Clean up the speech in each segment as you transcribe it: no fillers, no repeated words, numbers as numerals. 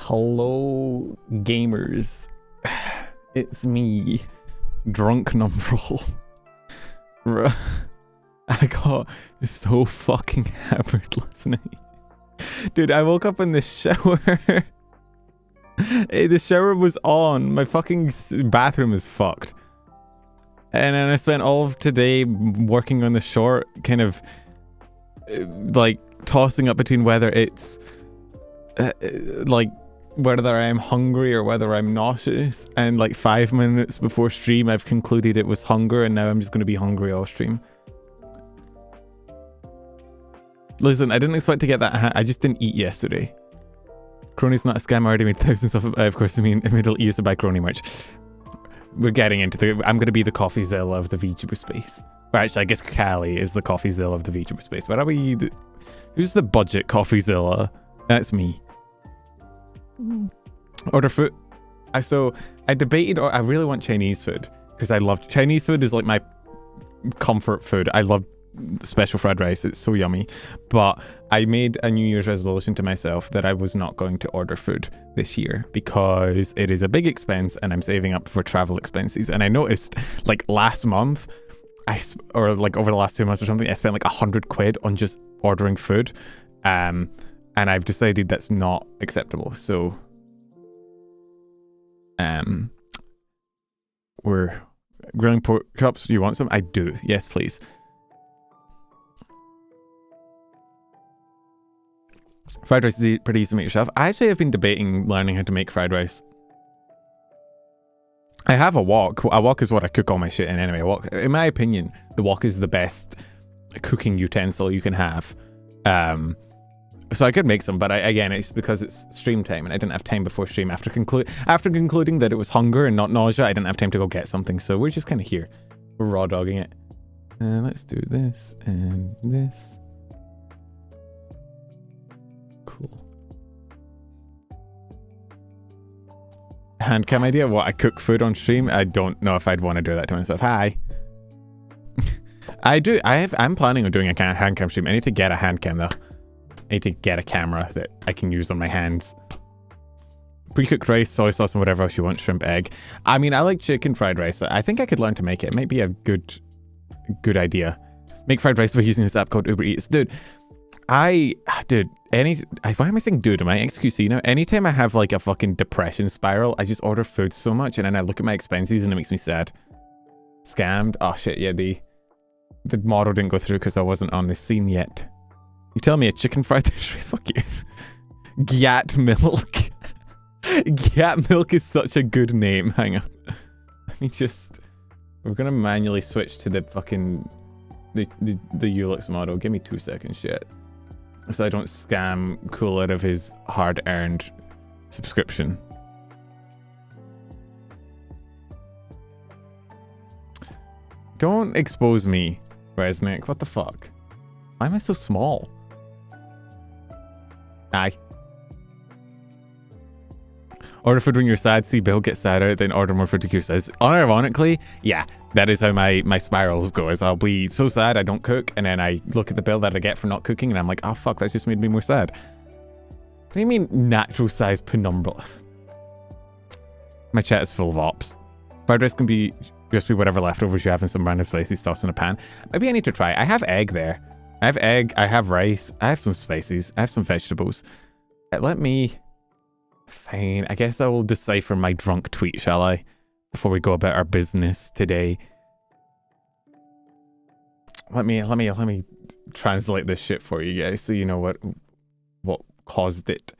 Hello, gamers. It's me, Drunk Numberal. I got so fucking hammered last night. Dude, I woke up in the shower. The shower was on. My fucking bathroom is fucked. And then I spent all of today working on the short, kind of like tossing up between whether it's like whether I'm hungry or whether I'm nauseous, and like 5 minutes before stream I've concluded it was hunger, and now I'm just going to be hungry all stream. Listen, I didn't expect to get that. I just didn't eat yesterday. Kronii's not a scam. I already made thousands of course, I mean, Middle East to buy Kronii merch. We're getting into the... I'm going to be the CoffeeZilla of the VTuber space. Or actually, I guess Callie is the CoffeeZilla of the VTuber space. Where are we? Who's the budget CoffeeZilla? That's me. Order food. So I debated, or I really want Chinese food because I love Chinese food. Is like my comfort food. I love special fried rice. It's so yummy. But I made a New Year's resolution to myself that I was not going to order food this year because it is a big expense and I'm saving up for travel expenses. And I noticed like last month, or like over the last 2 months or something, I spent like 100 quid on just ordering food. And I've decided that's not acceptable. So, we're grilling pork chops. Do you want some? I do. Yes, please. Fried rice is pretty easy to make yourself. I actually have been debating learning how to make fried rice. I have a wok. A wok is what I cook all my shit in anyway. A wok, in my opinion, the wok is the best cooking utensil you can have. So I could make some, but again, it's because it's stream time and I didn't have time before stream. After concluding that it was hunger and not nausea, I didn't have time to go get something. So we're just kind of here. We're raw dogging it. Let's do this and this. Cool. Handcam idea? What, I cook food on stream? I don't know if I'd want to do that to myself. Hi. I'm planning on doing a handcam stream. I need to get a handcam though. I need to get a camera that I can use on my hands. Pre-cooked rice, soy sauce, and whatever else you want. Shrimp, egg. I mean, I like chicken fried rice. I think I could learn to make it. It might be a good idea. Make fried rice by using this app called Uber Eats. Dude, why am I saying dude? Am I XQC now? Anytime I have like a fucking depression spiral, I just order food so much and then I look at my expenses and it makes me sad. Scammed? Oh shit, yeah, the model didn't go through because I wasn't on the scene yet. You tell me a chicken fried rice? Fuck you. Gat milk. Gat milk is such a good name. Hang on. Let me just... We're gonna manually switch to the fucking... The Ulux model. Give me 2 seconds, shit. So I don't scam Cool out of his hard-earned subscription. Don't expose me, Resnick. What the fuck? Why am I so small? Aye. Order food when you're sad, see Bill get sadder, then order more food to cure sadness. Unironically, yeah, that is how my spirals go, is I'll be so sad I don't cook, and then I look at the bill that I get for not cooking, and I'm like, oh fuck, that's just made me more sad. What do you mean natural size penumbra? My chat is full of ops. Fried rice can be Just be whatever leftovers you have and some random spicy sauce in a pan. Maybe I need to try. I have egg there. I have egg. I have rice. I have some spices. I have some vegetables. Let me... Fine. I guess I will decipher my drunk tweet, shall I? Before we go about our business today. Let me translate this shit for you guys so you know what caused it.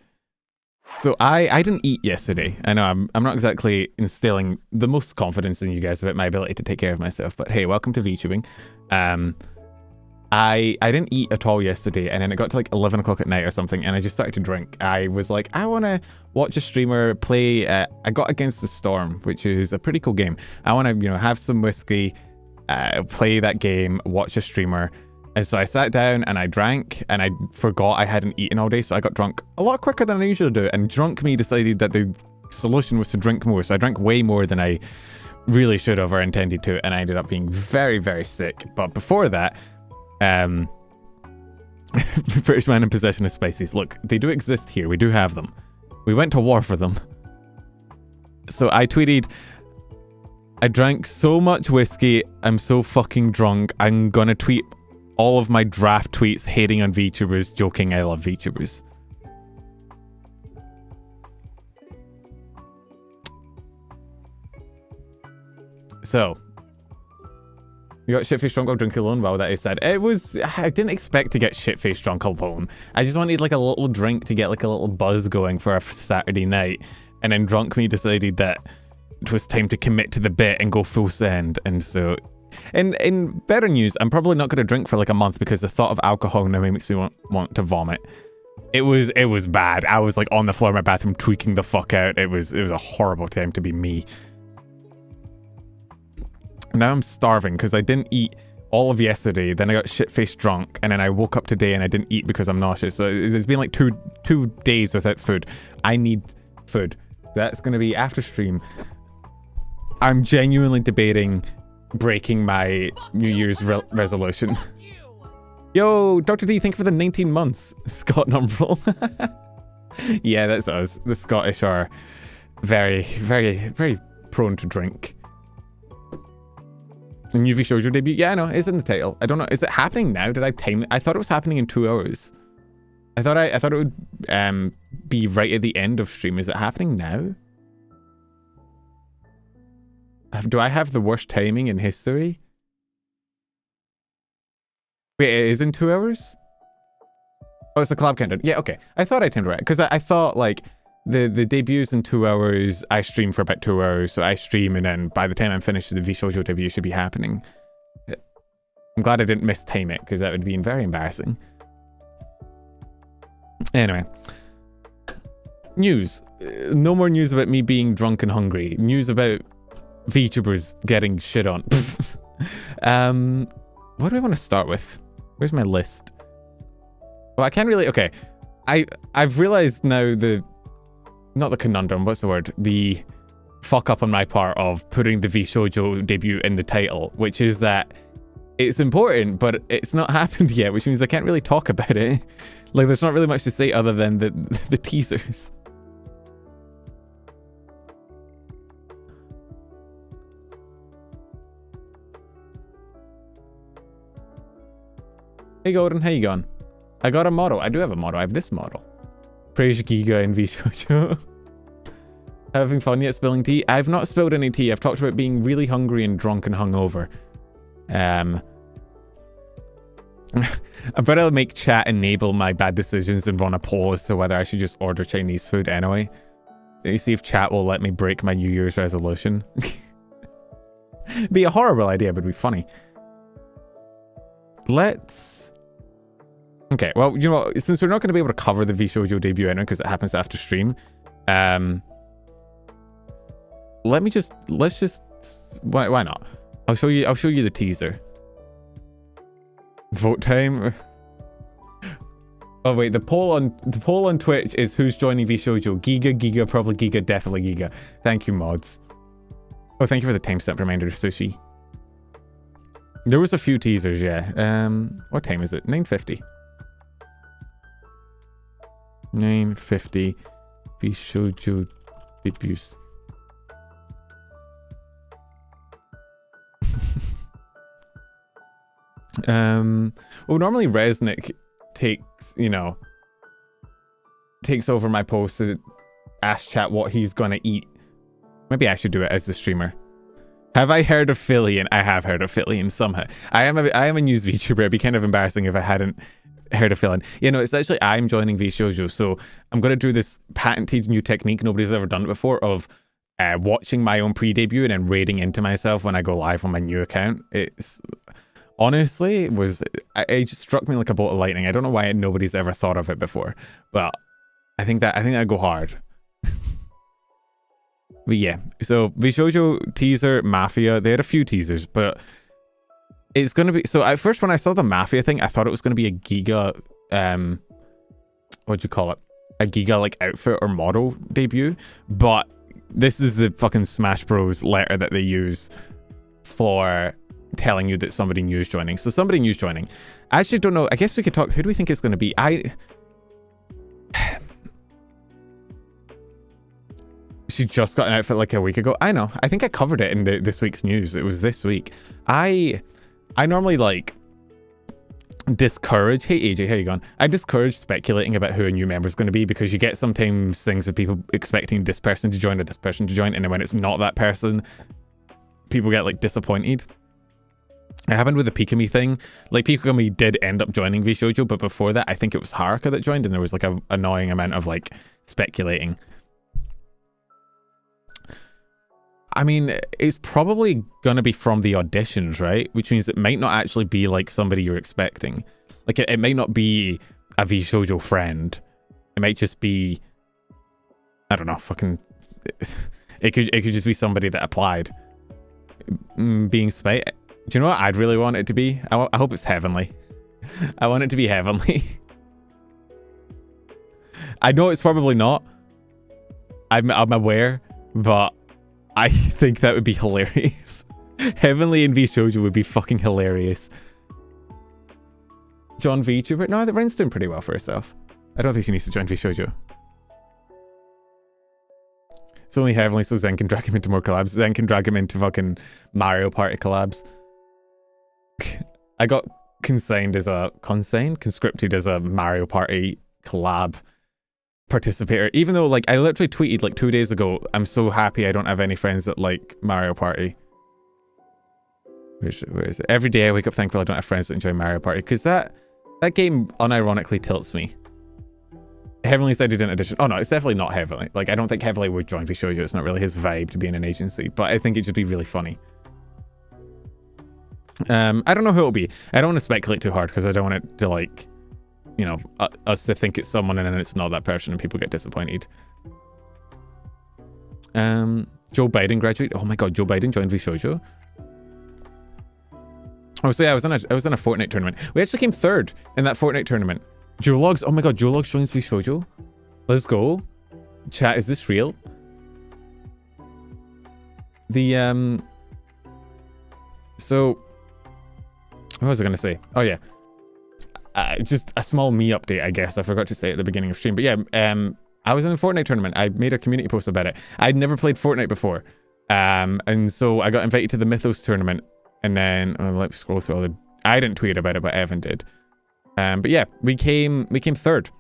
So I didn't eat yesterday. I know I'm not exactly instilling the most confidence in you guys about my ability to take care of myself, but hey, welcome to VTubing. I didn't eat at all yesterday, and then it got to like 11 o'clock at night or something, and I just started to drink. I was like, I want to watch a streamer play. I got Against the Storm, which is a pretty cool game. I want to, you know, have some whiskey, play that game, watch a streamer. And so I sat down and I drank, and I forgot I hadn't eaten all day, so I got drunk a lot quicker than I usually do. And drunk me decided that the solution was to drink more, so I drank way more than I really should have or intended to, and I ended up being very, very sick. But before that, British man in possession of spices. Look, they do exist here. We do have them. We went to war for them. So I tweeted, I drank so much whiskey, I'm so fucking drunk, I'm gonna tweet all of my draft tweets hating on VTubers, joking I love VTubers. So, you got shit-faced drunk while drinking alone? Well, that is sad. It was... I didn't expect to get shit-faced drunk alone. I just wanted like a little drink to get like a little buzz going for a Saturday night. And then drunk me decided that it was time to commit to the bit and go full send. And so... In better news, I'm probably not going to drink for like a month because the thought of alcohol now makes me want to vomit. It was bad. I was like on the floor of my bathroom tweaking the fuck out. It was a horrible time to be me. Now I'm starving because I didn't eat all of yesterday. Then I got shit-faced drunk, and then I woke up today and I didn't eat because I'm nauseous. So it's been like two days without food. I need food. That's going to be after stream. I'm genuinely debating breaking my New Year's resolution. Yo, Dr. D, thank you for the 19 months. Scott Numbrel. Yeah, that's us. The Scottish are very, very, very prone to drink. The new Vshojo debut? Yeah, I know, it's in the title. I don't know, is it happening now? Did I time it? I thought it was happening in 2 hours. I thought it would be right at the end of stream. Is it happening now? Do I have the worst timing in history? Wait, it is in 2 hours? Oh, it's a collab countdown. Yeah, okay. I thought I timed it right, because I thought, like, the debut's in 2 hours, I stream for about 2 hours, so I stream, and then by the time I'm finished, the Vshojo debut should be happening. I'm glad I didn't mistime it, because that would have been very embarrassing. Anyway. News. No more news about me being drunk and hungry. News about VTubers getting shit on. What do I want to start with? Where's my list? Well, I can't really... Okay. I've realized now not the conundrum, what's the word? The fuck up on my part of putting the Vshojo debut in the title, which is that it's important, but it's not happened yet, which means I can't really talk about it. Like, there's not really much to say other than the teasers. Hey Gordon, how you going? I got a model. I do have a model. I have this model. Praise Geega and Vshojo. Having fun yet spilling tea? I've not spilled any tea. I've talked about being really hungry and drunk and hungover. I better make chat enable my bad decisions and run a poll as to whether I should just order Chinese food anyway. Let me see if chat will let me break my New Year's resolution. Be a horrible idea, but it'd be funny. Let's... Okay, well, you know, since we're not going to be able to cover the Vshojo debut anyway, because it happens after stream, let's just... Why not? I'll show you the teaser. Vote time. Oh wait, the poll on Twitch is who's joining Vshojo. Geega, probably Geega, definitely Geega. Thank you, mods. Oh, thank you for the timestamp reminder, Sushi. There was a few teasers, yeah. What time is it? 9:50. 9:50. Vshojo debuts. Well, normally Resnick takes, you know, takes over my post to ask chat what he's gonna eat. Maybe I should do it as the streamer. Have I heard of Phillian? I have heard of Phillian somehow. I am a news VTuber. It'd be kind of embarrassing if I hadn't heard of Phillian. You know, it's actually I'm joining Vshojo, so I'm gonna do this patented new technique. Nobody's ever done it before of watching my own pre-debut and then raiding into myself when I go live on my new account. It's honestly it just struck me like a bolt of lightning. I don't know why nobody's ever thought of it before, but I think that go hard. But yeah, so Vshojo teaser, Mafia, they had a few teasers, but it's gonna be, so at first when I saw the Mafia thing, I thought it was gonna be a Geega, what'd you call it? A Geega like outfit or model debut, but this is the fucking Smash Bros letter that they use for telling you that somebody new is joining. So somebody new is joining. I actually don't know, I guess we could talk, who do we think it's gonna be? She just got an outfit like a week ago. I know. I think I covered it in this week's news. It was this week. I normally like discourage. Hey AJ, how you going? I discourage speculating about who a new member is going to be because you get sometimes things of people expecting this person to join or this person to join, and then when it's not that person, people get like disappointed. It happened with the Pikami thing. Like Pikami did end up joining Vshojo, but before that, I think it was Haruka that joined, and there was like an annoying amount of like speculating. I mean, it's probably going to be from the auditions, right? Which means it might not actually be like somebody you're expecting. Like it might not be a Vshojo friend. It might just be, I don't know, fucking, it could just be somebody that applied. Being spite. Do you know what I'd really want it to be? I hope it's Heavenly. I want it to be Heavenly. I know it's probably not. I'm aware, but I think that would be hilarious. Heavenly and Vshojo would be fucking hilarious. John VTuber? No, the Ren's doing pretty well for herself. I don't think she needs to join Vshojo. It's only Heavenly so Zen can drag him into more collabs. Zen can drag him into fucking Mario Party collabs. I got conscripted as a Mario Party collab participator, even though like I literally tweeted like 2 days ago, I'm so happy I don't have any friends that like Mario Party. Where is it? Every day I wake up thankful I don't have friends that enjoy Mario Party, because that game unironically tilts me. Heavenly said he didn't audition. Oh no, it's definitely not Heavenly. Like I don't think Heavenly would join Vshojo. It's not really his vibe to be in an agency, but I think it'd just be really funny. I don't know who it'll be. I don't want to speculate too hard because I don't want it to like, you know, us to think it's someone and then it's not that person and people get disappointed. Joe Biden graduated. Oh my god, Joe Biden joined Vshojo. Oh, so yeah, I was in a Fortnite tournament. We actually came third in that Fortnite tournament. Joelogs. Oh my god, Joelogs joins Vshojo. Let's go. Chat, is this real? The so what was I gonna say? Oh yeah. Just a small me update, I guess. I forgot to say at the beginning of stream. But yeah, I was in the Fortnite tournament. I made a community post about it. I'd never played Fortnite before. And so I got invited to the Mythos tournament. And then, let's scroll through all the... I didn't tweet about it, but Evan did. But yeah, we came third.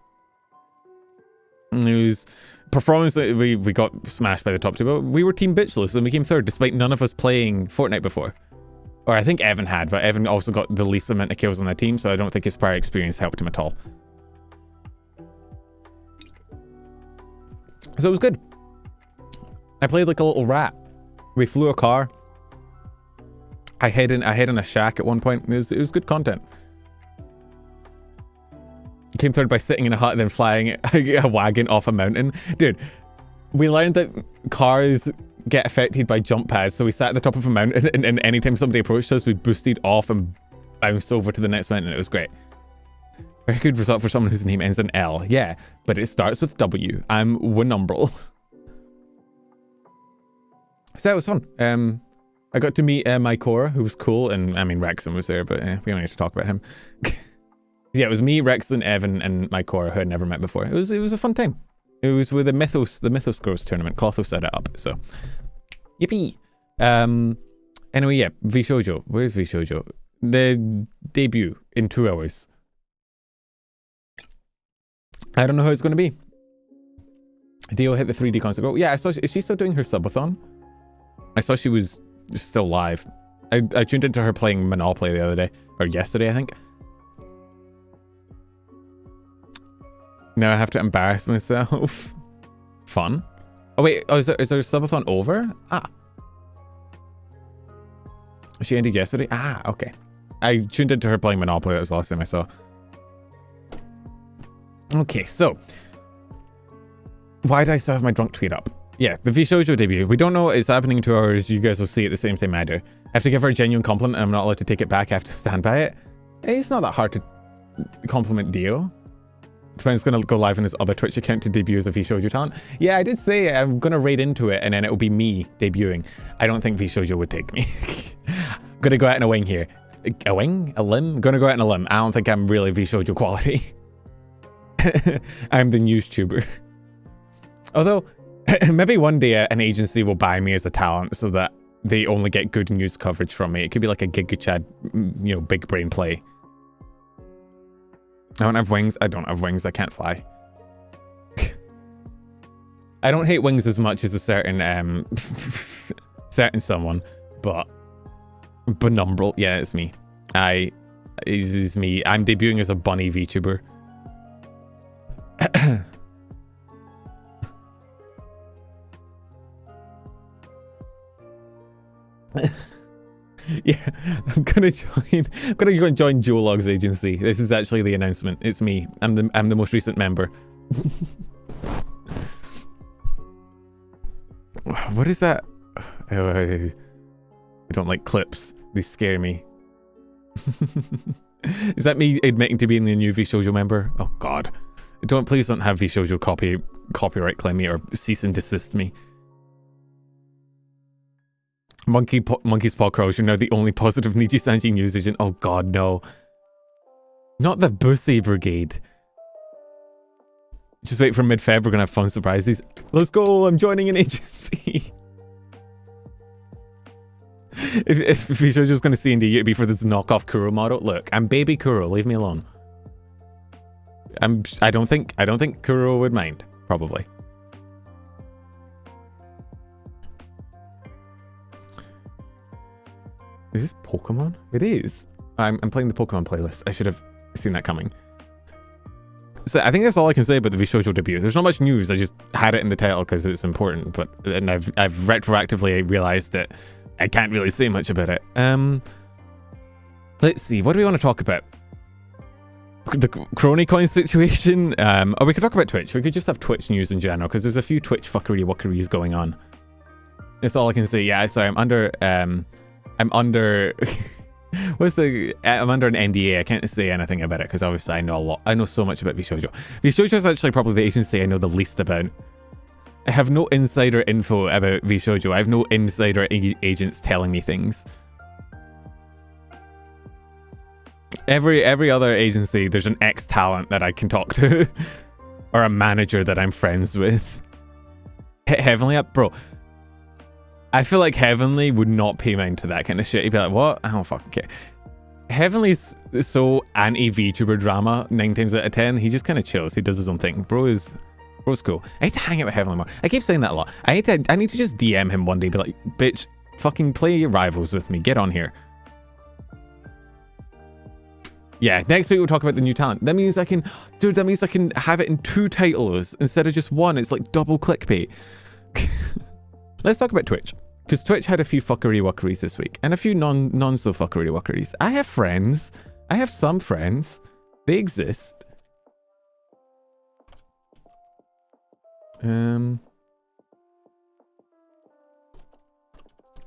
It was... Performance, we got smashed by the top two, but we were Team Bitchless and we came third, despite none of us playing Fortnite before. Or I think Evan had, but Evan also got the least amount of kills on the team, so I don't think his prior experience helped him at all. So it was good. I played like a little rat. We flew a car. I hid in a shack at one point. It was good content. Came third by sitting in a hut and then flying a wagon off a mountain. Dude, we learned that cars get affected by jump pads, so we sat at the top of a mountain and anytime somebody approached us, we boosted off and bounced over to the next mountain. It was great. Very good result for someone whose name ends in L. Yeah, but it starts with W. I'm Winumbral. So it was fun. I got to meet Mycora, who was cool, and I mean Rexon was there, but we don't need to talk about him. Yeah, it was me, Rexon, Evan, and Mycora, who I'd never met before. It was a fun time. It was with the Mythos Gross tournament. Clotho set it up, so yippee. Anyway, yeah, Vshojo. Where's Vshojo? the debut in 2 hours. I don't know how it's going to be. Dio hit the 3D concert. Oh, yeah, I saw. Is she still doing her subathon? I saw she was still live. I tuned into her playing Monopoly the other day. Or yesterday, I think. Now I have to embarrass myself. Fun. Oh, wait. Oh, is her subathon over? Ah. She ended yesterday? Ah, okay. I tuned into her playing Monopoly. That was the last time I saw. Okay, so. Why did I still have my drunk tweet up? Yeah, the Vshojo debut. We don't know what is happening in 2 hours. You guys will see at the same time I do. I have to give her a genuine compliment and I'm not allowed to take it back. I have to stand by it. Hey, it's not that hard to compliment Dio. Depends, going to go live on his other Twitch account to debut as a Vshojo talent. Yeah, I did say I'm going to raid into it and then it'll be me debuting. I don't think Vshojo would take me. I'm going to go out on a wing here. A wing? A limb? I'm going to go out on a limb. I don't think I'm really Vshojo quality. I'm the news tuber. Although, maybe one day an agency will buy me as a talent so that they only get good news coverage from me. It could be like a Giga Chad, you know, big brain play. I don't have wings. I don't have wings. I can't fly. I don't hate wings as much as a certain, certain someone, but Benumbral. Yeah, it's me. It's me. I'm debuting as a bunny VTuber. Yeah, I'm gonna go and join Joelog's agency. This is actually the announcement. It's me. I'm the most recent member. What is that? I don't like clips. They scare me. Is that me admitting to being the new Vshojo member? Oh god. Please don't have Vshojo copyright claim me or cease and desist me. Monkey's Paw Crows, you're now the only positive nijisanji news agent. Oh god, no. Not the Bussy Brigade. Just wait for mid-Feb, we're gonna have fun surprises. Let's go, I'm joining an agency. if Vshojo's gonna C&D, it'd be for this knockoff Kuro model. Look, I'm baby Kuro, leave me alone. I don't think Kuro would mind, probably. Is this Pokemon? It is. I'm playing the Pokemon playlist. I should have seen that coming. So I think that's all I can say about the Vshojo debut. There's not much news. I just had it in the title because it's important, and I've retroactively realized that I can't really say much about it. Let's see. What do we want to talk about? The KroniiCoin situation. Or we could talk about Twitch. We could just have Twitch news in general because there's a few Twitch fuckeries going on. That's all I can say. Yeah, sorry. I'm under I'm under an NDA. I can't say anything about it because obviously I know so much about Vshojo. Vshojo is actually probably the agency I know the least about. I have no insider info about Vshojo. I have no insider agents telling me things. Every other agency, there's an ex-talent that I can talk to. Or a manager that I'm friends with. Heavenly Up? Bro. I feel like Heavenly would not pay mind to that kind of shit. He'd be like, what? I don't fucking care. Heavenly's so anti-VTuber drama 9 times out of 10. He just kind of chills. He does his own thing. Bro's cool. I need to hang out with Heavenly more. I keep saying that a lot. I need to just DM him one day. Be like, bitch, fucking play your rivals with me. Get on here. Yeah, next week we'll talk about the new talent. That means I can have it in 2 titles instead of just 1. It's like double clickbait. Let's talk about Twitch. Because Twitch had a few fuckery-wuckeries this week. And a few non-so-fuckery-wuckeries. I have friends. I have some friends. They exist. Twitch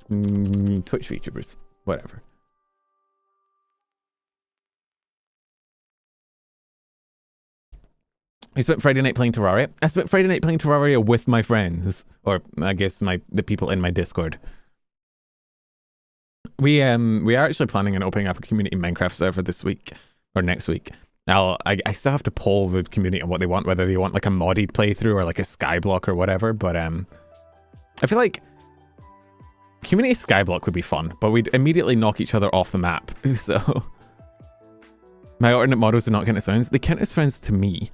VTubers. Whatever. I spent Friday night playing Terraria. I spent Friday night playing Terraria with my friends. Or, I guess, the people in my Discord. We are actually planning on opening up a community Minecraft server this week. Or next week. I still have to poll the community on what they want. Whether they want, like, a modded playthrough or, like, a skyblock or whatever. But, I feel like Community Skyblock would be fun, but we'd immediately knock each other off the map. So my alternate models do not count as friends. They count as friends to me.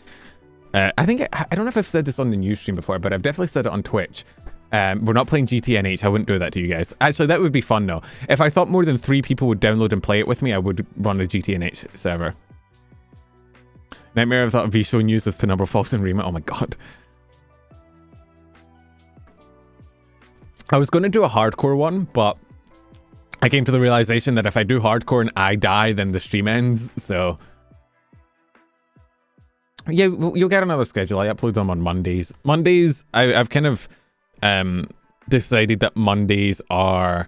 I think I don't know if I've said this on the news stream before, but I've definitely said it on Twitch. We're not playing GTNH. I wouldn't do that to you guys. Actually, that would be fun though. If I thought more than 3 people would download and play it with me, I would run a GTNH server. Nightmare of that Vshojo news with Penumbra Falls and Rima. Oh my god. I was going to do a hardcore one, but I came to the realization that if I do hardcore and I die, then the stream ends. So yeah, you'll get another schedule. I upload them on Mondays. Mondays, I've kind of decided that Mondays are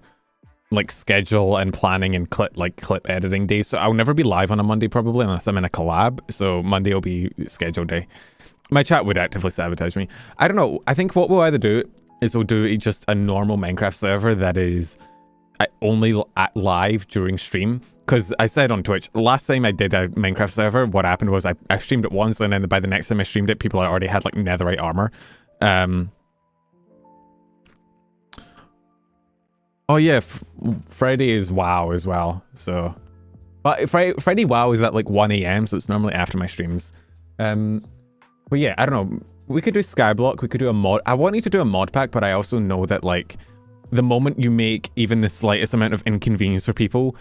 like schedule and planning and clip editing days. So I'll never be live on a Monday probably unless I'm in a collab. So Monday will be schedule day. My chat would actively sabotage me. I don't know. I think what we'll either do is we'll do just a normal Minecraft server that is only at live during stream. Because I said on Twitch, last time I did a Minecraft server, what happened was I streamed it once, and then by the next time I streamed it, people already had like netherite armor. Oh yeah, Friday is WoW as well. So, but Friday WoW is at like 1 AM, so it's normally after my streams. But yeah, I don't know. We could do Skyblock. We could do a mod. I wanted to do a mod pack, but I also know that like the moment you make even the slightest amount of inconvenience for people,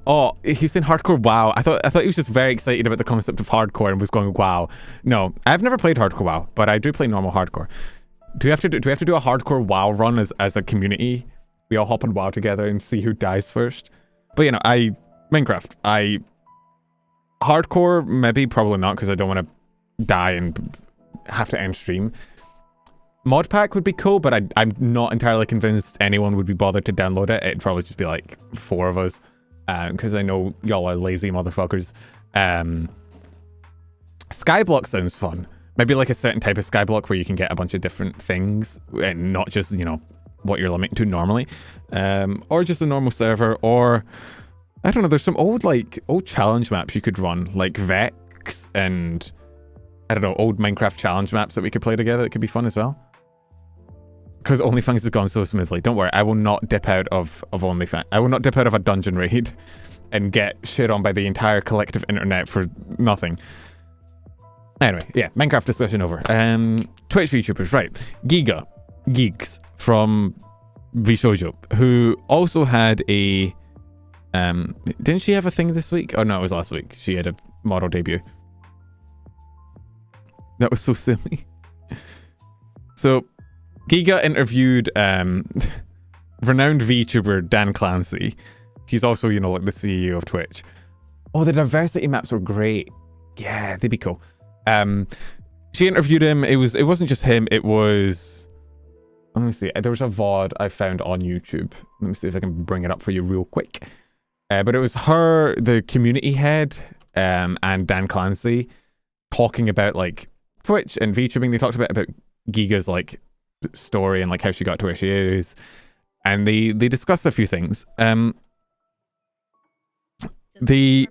oh, he's saying hardcore WoW. I thought he was just very excited about the concept of hardcore and was going WoW. No, I've never played hardcore WoW, but I do play normal hardcore. Do we have to do a hardcore WoW run as a community? We all hop on WoW together and see who dies first. But you know, Minecraft. Hardcore, maybe, probably not, because I don't want to die and have to end stream. Mod pack would be cool, but I'm not entirely convinced anyone would be bothered to download it. It'd probably just be like 4 of us, because I know y'all are lazy motherfuckers. Skyblock sounds fun. Maybe like a certain type of skyblock where you can get a bunch of different things and not just, you know, what you're limited to normally. Or just a normal server, or I don't know, there's some old challenge maps you could run, like Vex and I don't know, old Minecraft challenge maps that we could play together that could be fun as well. Because OnlyFans has gone so smoothly. Don't worry, I will not dip out of OnlyFans. I will not dip out of a dungeon raid and get shit on by the entire collective internet for nothing. Anyway, yeah, Minecraft discussion over. Twitch VTubers, right. Geeks from Vshojo, who also had a didn't she have a thing this week? Oh no, it was last week. She had a model debut. That was so silly. So Geega interviewed renowned VTuber Dan Clancy. He's also, you know, like the CEO of Twitch. Oh, the diversity maps were great. Yeah, they'd be cool. She interviewed him. It wasn't just him, it was, let me see, there was a VOD I found on YouTube. Let me see if I can bring it up for you real quick. But it was her, the community head, and Dan Clancy talking about like Twitch and VTubing. They talked about Geega's like story and like how she got to where she is, and they discussed a few things. They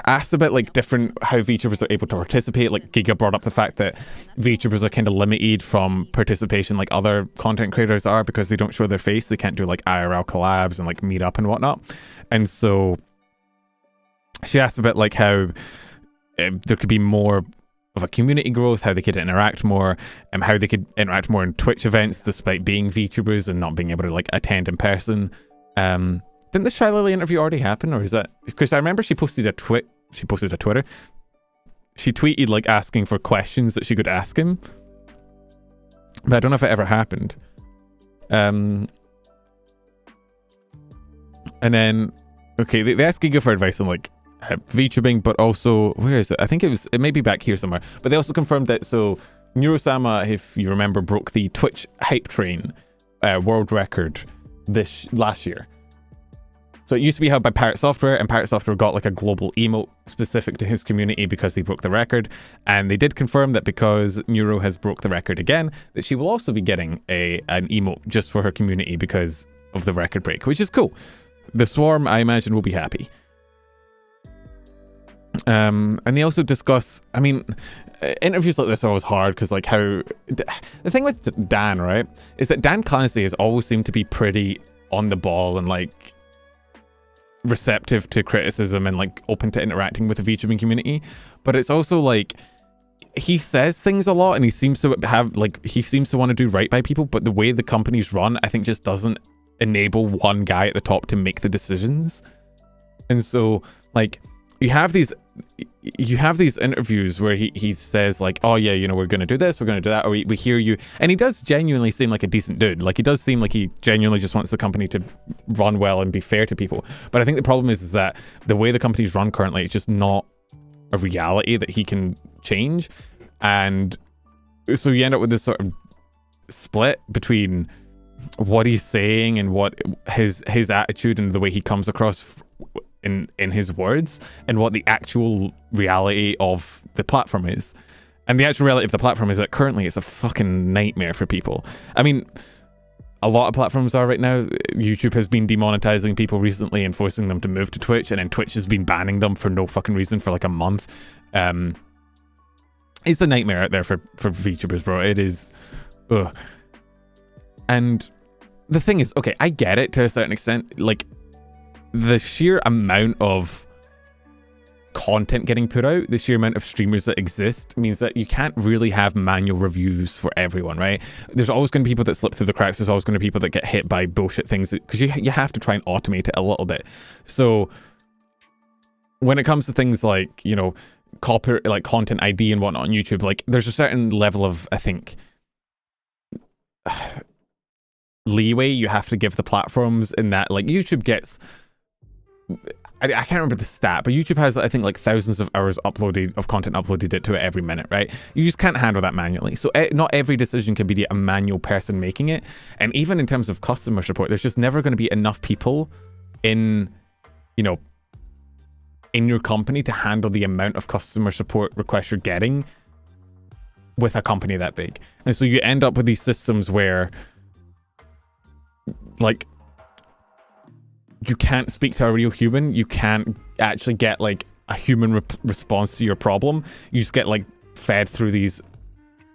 asked about like different how VTubers are able to participate. Like Geega brought up the fact that VTubers are kind of limited from participation like other content creators are, because they don't show their face. They can't do like IRL collabs and like meet up and whatnot. And so she asked about like how there could be more of a community growth, how they could interact more, and how they could interact more in Twitch events despite being VTubers and not being able to like attend in person. Didn't the Shy Lily interview already happen, or is that because I remember she posted a Twitter. She tweeted like asking for questions that she could ask him, but I don't know if it ever happened. And then okay, they asked Geega for advice on like VTubing, but also where is it? I think it may be back here somewhere. But they also confirmed that Neurosama, if you remember, broke the Twitch hype train world record last year. So it used to be held by Pirate Software, and Pirate Software got like a global emote specific to his community because he broke the record. And they did confirm that because Neuro has broke the record again, that she will also be getting an emote just for her community because of the record break, which is cool. The Swarm, I imagine, will be happy. And they also discuss, I mean, interviews like this are always hard because like how, the thing with Dan, right, is that Dan Clancy has always seemed to be pretty on the ball and like receptive to criticism and like open to interacting with the VTubing community. But it's also like, he says things a lot and he seems to have like, he seems to want to do right by people, but the way the company's run, I think just doesn't enable one guy at the top to make the decisions. And so like, you have these interviews where he says like, oh yeah, you know, we're going to do this, we're going to do that, or we hear you. And he does genuinely seem like a decent dude. Like he does seem like he genuinely just wants the company to run well and be fair to people. But I think the problem is that the way the company's run currently, it's just not a reality that he can change. And so you end up with this sort of split between what he's saying and what his attitude and the way he comes across in his words and what the actual reality of the platform is. And the actual reality of the platform is that currently it's a fucking nightmare for people. I mean, a lot of platforms are right now. YouTube has been demonetizing people recently and forcing them to move to Twitch, and then Twitch has been banning them for no fucking reason for like a month. It's a nightmare out there for VTubers, bro. It is. Ugh. And the thing is, okay, I get it to a certain extent. Like, the sheer amount of content getting put out, the sheer amount of streamers that exist means that you can't really have manual reviews for everyone, right? There's always going to be people that slip through the cracks. There's always going to be people that get hit by bullshit things because you have to try and automate it a little bit. So when it comes to things like, you know, like content ID and whatnot on YouTube, like there's a certain level of, I think, leeway you have to give the platforms in that, like, YouTube gets, I can't remember the stat, but YouTube has, I think, like thousands of hours uploaded of content uploaded to it every minute, right? You just can't handle that manually. So not every decision can be a manual person making it. And even in terms of customer support, there's just never going to be enough people in, you know, in your company to handle the amount of customer support requests you're getting with a company that big. And so you end up with these systems where, like, you can't speak to a real human. You can't actually get like a human response to your problem. You just get like fed through these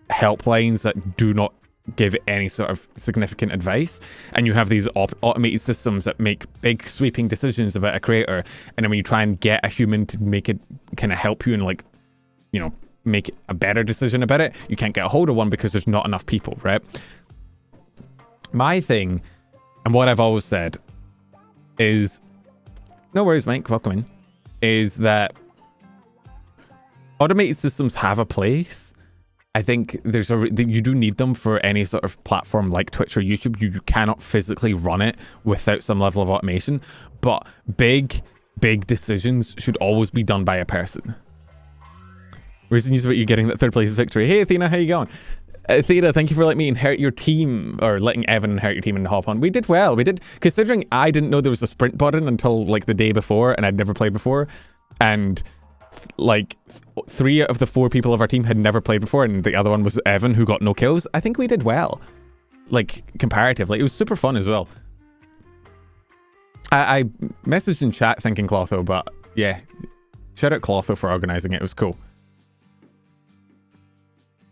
helplines that do not give any sort of significant advice. And you have these automated systems that make big sweeping decisions about a creator. And then when you try and get a human to make it kind of help you and, like, you know, make a better decision about it, you can't get a hold of one because there's not enough people, right? My thing, and what I've always said, is, no worries, Mike, welcome in, is that automated systems have a place. I think there's you do need them for any sort of platform like Twitch or YouTube. You cannot physically run it without some level of automation, but big decisions should always be done by a person. Recent news about you getting that 3rd place victory. Hey Athena, how you going? Theta, thank you for letting me inherit your team, or letting Evan inherit your team and hop on. We did well. We did, considering I didn't know there was a sprint button until like the day before, and I'd never played before. And like 3 of the 4 people of our team had never played before, and the other one was Evan, who got no kills. I think we did well, like comparatively. It was super fun as well. I messaged in chat thanking Clotho, but yeah, shout out Clotho for organizing it. It was cool.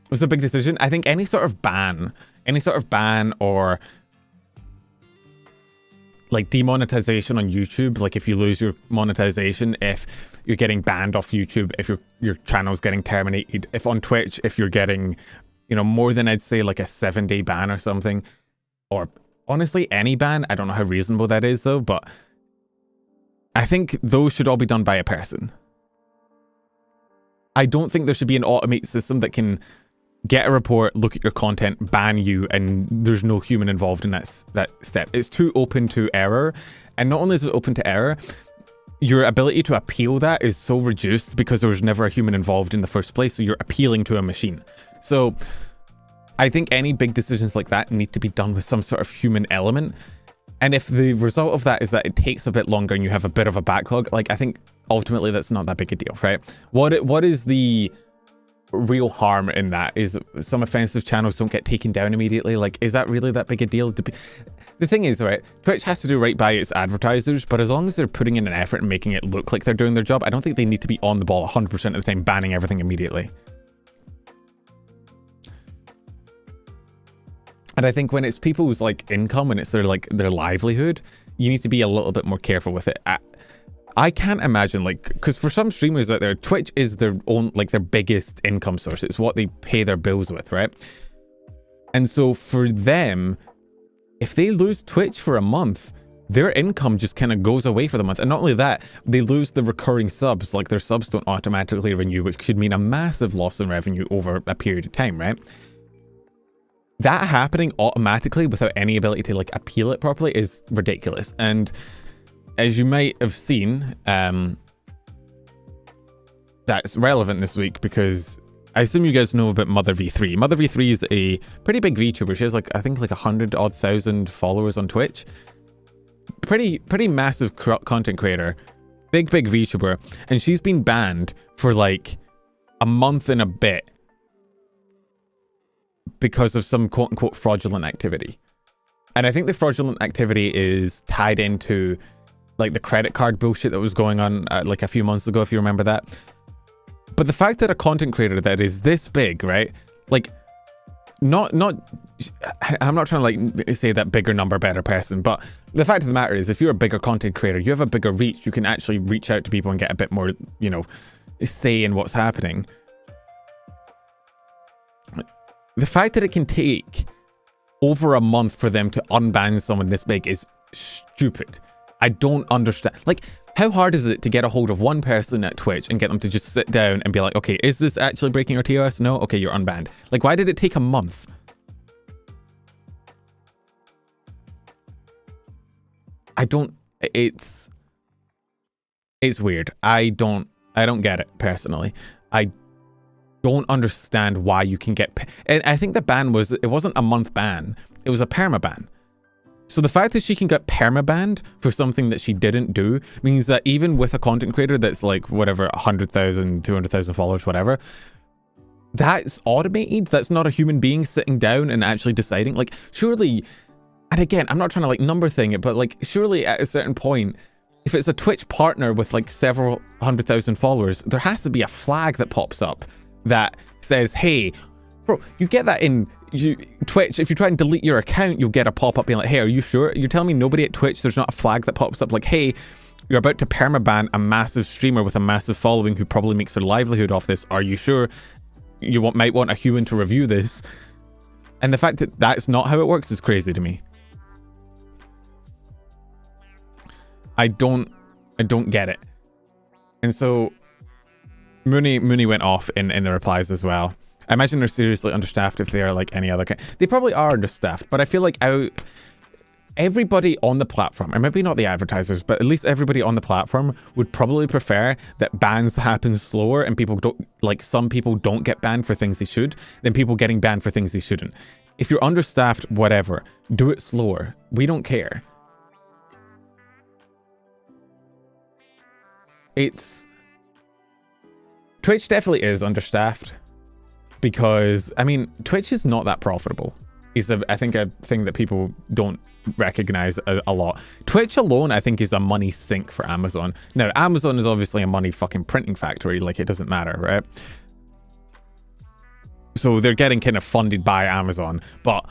It was a big decision. I think any sort of ban or like demonetization on YouTube, like if you lose your monetization, if you're getting banned off YouTube, if your channel's getting terminated, if on Twitch, if you're getting, you know, more than, I'd say, like a 7-day ban or something, or honestly any ban, I don't know how reasonable that is though, but I think those should all be done by a person. I don't think there should be an automated system that can get a report, look at your content, ban you, and there's no human involved in that step. It's too open to error. And not only is it open to error, your ability to appeal that is so reduced because there was never a human involved in the first place, so you're appealing to a machine. So I think any big decisions like that need to be done with some sort of human element. And if the result of that is that it takes a bit longer and you have a bit of a backlog, like, I think ultimately that's not that big a deal, right? What is the real harm in that? Is some offensive channels don't get taken down immediately? Like, is that really that big a deal? the thing is, right, Twitch has to do right by its advertisers, but as long as they're putting in an effort and making it look like they're doing their job, I don't think they need to be on the ball 100% of the time, banning everything immediately. And I think when it's people's like income and it's their like their livelihood, you need to be a little bit more careful with it. I can't imagine, like, because for some streamers out there, Twitch is their own, like, their biggest income source. It's what they pay their bills with, right? And so for them, if they lose Twitch for a month, their income just kind of goes away for the month. And not only that, they lose the recurring subs. Like, their subs don't automatically renew, which could mean a massive loss in revenue over a period of time, right? That happening automatically without any ability to, like, appeal it properly is ridiculous. And as you might have seen, that's relevant this week because I assume you guys know about Mother V3. Mother V3 is a pretty big VTuber. She has like, I think like 100,000 followers on Twitch. Pretty massive content creator. Big VTuber. And she's been banned for like a month and a bit because of some quote unquote fraudulent activity. And I think the fraudulent activity is tied into like the credit card bullshit that was going on like a few months ago, if you remember that. But the fact that a content creator that is this big, right? Like, I'm not trying to like say that bigger number, better person, but the fact of the matter is if you're a bigger content creator, you have a bigger reach, you can actually reach out to people and get a bit more, you know, say in what's happening. The fact that it can take over a month for them to unban someone this big is stupid. I don't understand. Like, how hard is it to get a hold of one person at Twitch and get them to just sit down and be like, okay, is this actually breaking our TOS? No? Okay, you're unbanned. Like, why did it take a month? It's weird. I don't get it personally. I don't understand why you can get, and I think the ban it wasn't a month ban. It was a perma ban. So the fact that she can get permabanned for something that she didn't do means that even with a content creator that's like whatever 100,000, 200,000 followers, whatever, that's automated. That's not a human being sitting down and actually deciding. Like, surely, and again, I'm not trying to like number thing it, but like surely at a certain point, if it's a Twitch partner with like several 100,000 followers, there has to be a flag that pops up that says, hey, bro, you get that in Twitch. If you try and delete your account, you'll get a pop-up being like, hey, are you sure? You're telling me nobody at Twitch, there's not a flag that pops up like, hey, you're about to permaban a massive streamer with a massive following who probably makes their livelihood off this. Are you sure? You might want a human to review this. And the fact that that's not how it works is crazy to me. I don't get it. And so Mooney went off in the replies as well. I imagine they're seriously understaffed if they are like any other kind. They probably are understaffed, but I feel like everybody on the platform, and maybe not the advertisers, but at least everybody on the platform would probably prefer that bans happen slower and people don't, like some people don't get banned for things they should, than people getting banned for things they shouldn't. If you're understaffed, whatever, do it slower. We don't care. Twitch definitely is understaffed. Because, I mean, Twitch is not that profitable. Is I think a thing that people don't recognize a lot. Twitch alone, I think, is a money sink for Amazon. Now, Amazon is obviously a money fucking printing factory. Like, it doesn't matter, right? So they're getting kind of funded by Amazon. But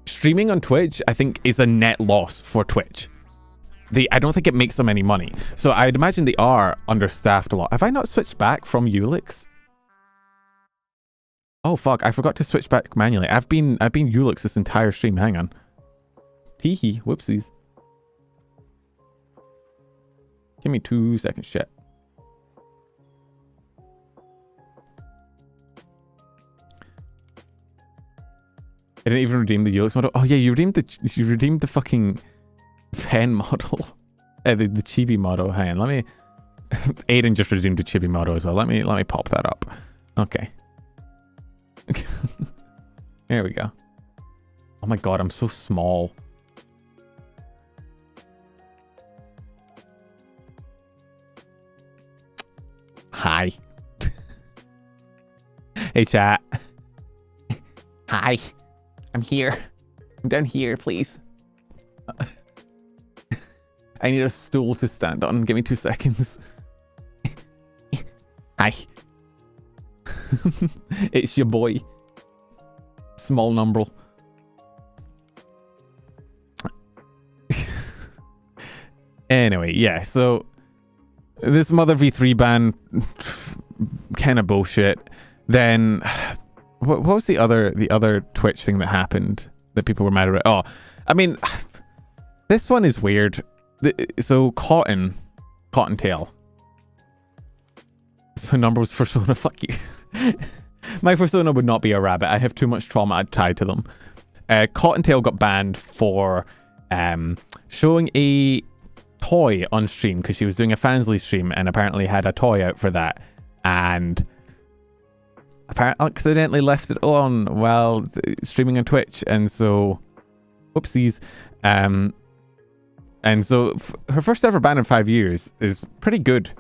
streaming on Twitch, I think, is a net loss for Twitch. I don't think it makes them any money. So I'd imagine they are understaffed a lot. Have I not switched back from Ulix? Oh fuck, I forgot to switch back manually. I've been Ulix this entire stream. Hang on. Teehee, whoopsies. Give me 2 seconds, shit. I didn't even redeem the Ulix model. Oh yeah, you redeemed the fucking pen model. The chibi model. Hang on, let me Aiden just redeemed the chibi model as well. Let me pop that up. Okay. There we go. Oh my god, I'm so small. Hi. Hey chat. Hi. I'm here. I'm down here, please. I need a stool to stand on. Give me 2 seconds. Hi. It's your boy. Small number. Anyway, yeah, so this Mother v3 ban, kind of bullshit. Then what was the other Twitch thing that happened that people were mad about? Oh, I mean, this one is weird. So Cottontail. My number was persona. Fuck you. My persona would not be a rabbit. I have too much trauma tied to them. Cottontail got banned for showing a toy on stream because she was doing a Fansly stream and apparently had a toy out for that, and apparently accidentally left it on while streaming on Twitch, and so whoopsies. And so her first ever ban in 5 years is pretty good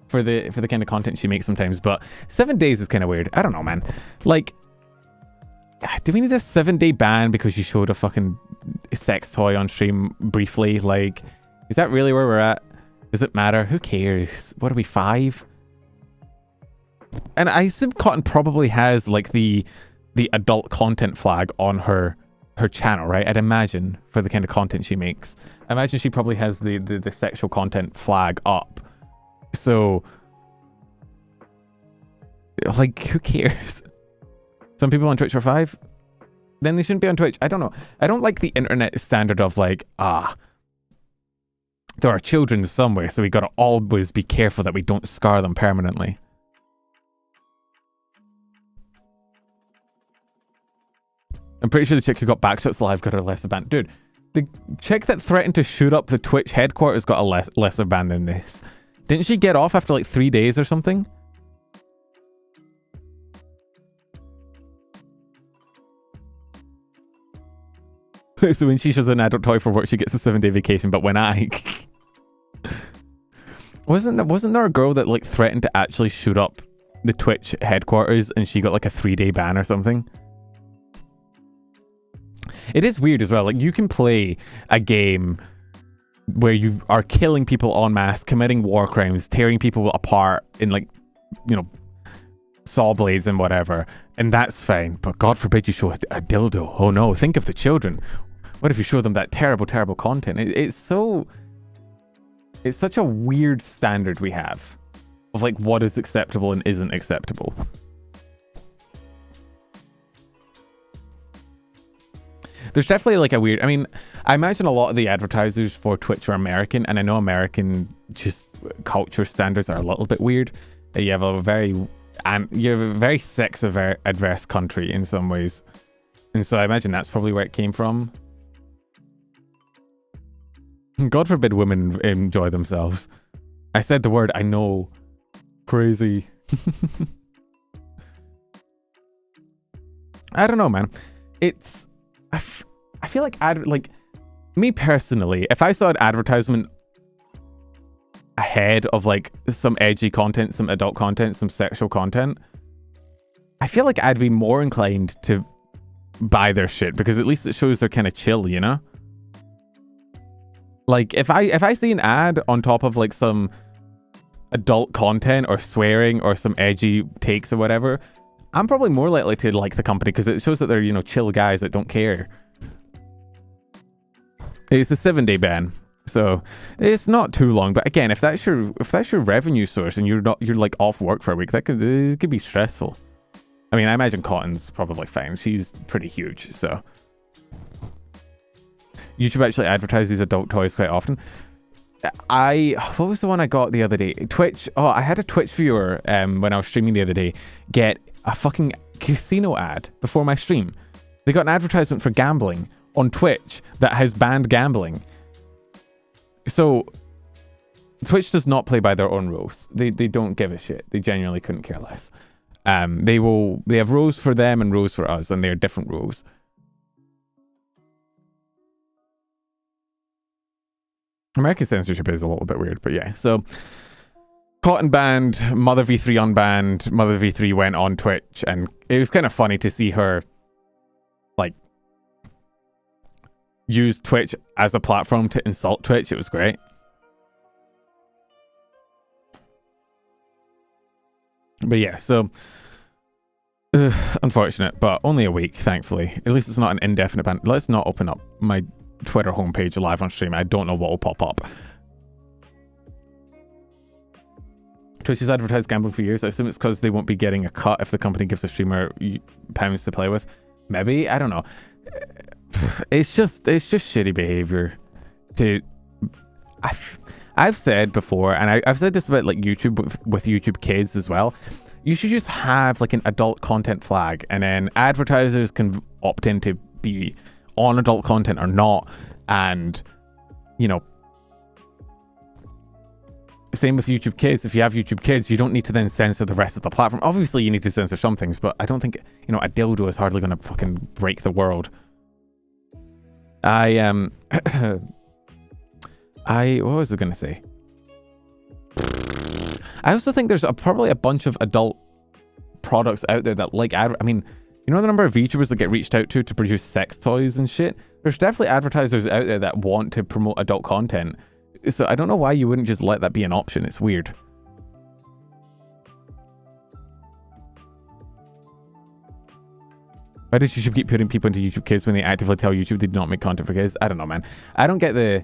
for the kind of content she makes sometimes, but 7 days is kind of weird. I don't know, man. Like, do we need a 7-day ban because you showed a fucking sex toy on stream briefly? Like, is that really where we're at? Does it matter? Who cares? What are we, 5? And I assume Cotton probably has like the adult content flag on her channel, right? I'd imagine, for the kind of content she makes. I imagine she probably has the sexual content flag up. So, like, who cares? Some people on Twitch are 5? Then they shouldn't be on Twitch. I don't know. I don't like the internet standard of like, there are children somewhere, so we gotta always be careful that we don't scar them permanently. I'm pretty sure the chick who got Backshots Live got a lesser ban. Dude, the chick that threatened to shoot up the Twitch headquarters got a lesser ban than this. Didn't she get off after like 3 days or something? So when she shows an adult toy for work, she gets a 7-day vacation. But when I... Wasn't there a girl that like threatened to actually shoot up the Twitch headquarters and she got like a 3-day ban or something? It is weird as well. Like, you can play a game where you are killing people en masse, committing war crimes, tearing people apart in, like, you know, saw blades and whatever, and that's fine. But God forbid you show us a dildo. Oh no, think of the children. What if you show them that terrible, terrible content? It's such a weird standard we have of like what is acceptable and isn't acceptable. There's definitely like a weird... I mean, I imagine a lot of the advertisers for Twitch are American, and I know American just culture standards are a little bit weird. You have a very sex adverse country in some ways, and so I imagine that's probably where it came from. God forbid women enjoy themselves. I said the word, I know. Crazy. I don't know, man. It's... I feel like, me personally, if I saw an advertisement ahead of like some edgy content, some adult content, some sexual content, I feel like I'd be more inclined to buy their shit, because at least it shows they're kind of chill, you know? Like, if I see an ad on top of like some adult content or swearing or some edgy takes or whatever, I'm probably more likely to like the company because it shows that they're, you know, chill guys that don't care. It's a 7-day ban, so it's not too long. But again, if that's your revenue source and you're like off work for a week, it could be stressful. I mean, I imagine Cotton's probably fine. She's pretty huge, so YouTube actually advertises these adult toys quite often. What was the one I got the other day? Twitch. Oh, I had a Twitch viewer when I was streaming the other day get a fucking casino ad before my stream. They got an advertisement for gambling on Twitch that has banned gambling. So Twitch does not play by their own rules. They don't give a shit. They genuinely couldn't care less. They have rules for them and rules for us, and they're different rules. American censorship is a little bit weird, but yeah. So Cotton banned, Mother v3 unbanned, Mother v3 went on Twitch, and it was kind of funny to see her like use Twitch as a platform to insult Twitch. It was great. But yeah, so unfortunate, but only a week, thankfully. At least it's not an indefinite ban. Let's not open up my Twitter homepage live on stream. I don't know what will pop up. Twitch has advertised gambling for years. I assume it's because they won't be getting a cut if the company gives a streamer pounds to play with. Maybe, I don't know. It's just shitty behavior. I've said before, and I've said this about like YouTube with YouTube Kids as well. You should just have like an adult content flag, and then advertisers can opt in to be on adult content or not. And you know, same with YouTube Kids. If you have YouTube Kids, you don't need to then censor the rest of the platform. Obviously, you need to censor some things, but I don't think, you know, a dildo is hardly going to fucking break the world. what was I going to say? I also think there's probably a bunch of adult products out there that like, I mean, you know the number of VTubers that get reached out to produce sex toys and shit? There's definitely advertisers out there that want to promote adult content. So I don't know why you wouldn't just let that be an option. It's weird. Why does YouTube keep putting people into YouTube Kids when they actively tell YouTube they do not make content for kids? I don't know, man. I don't get the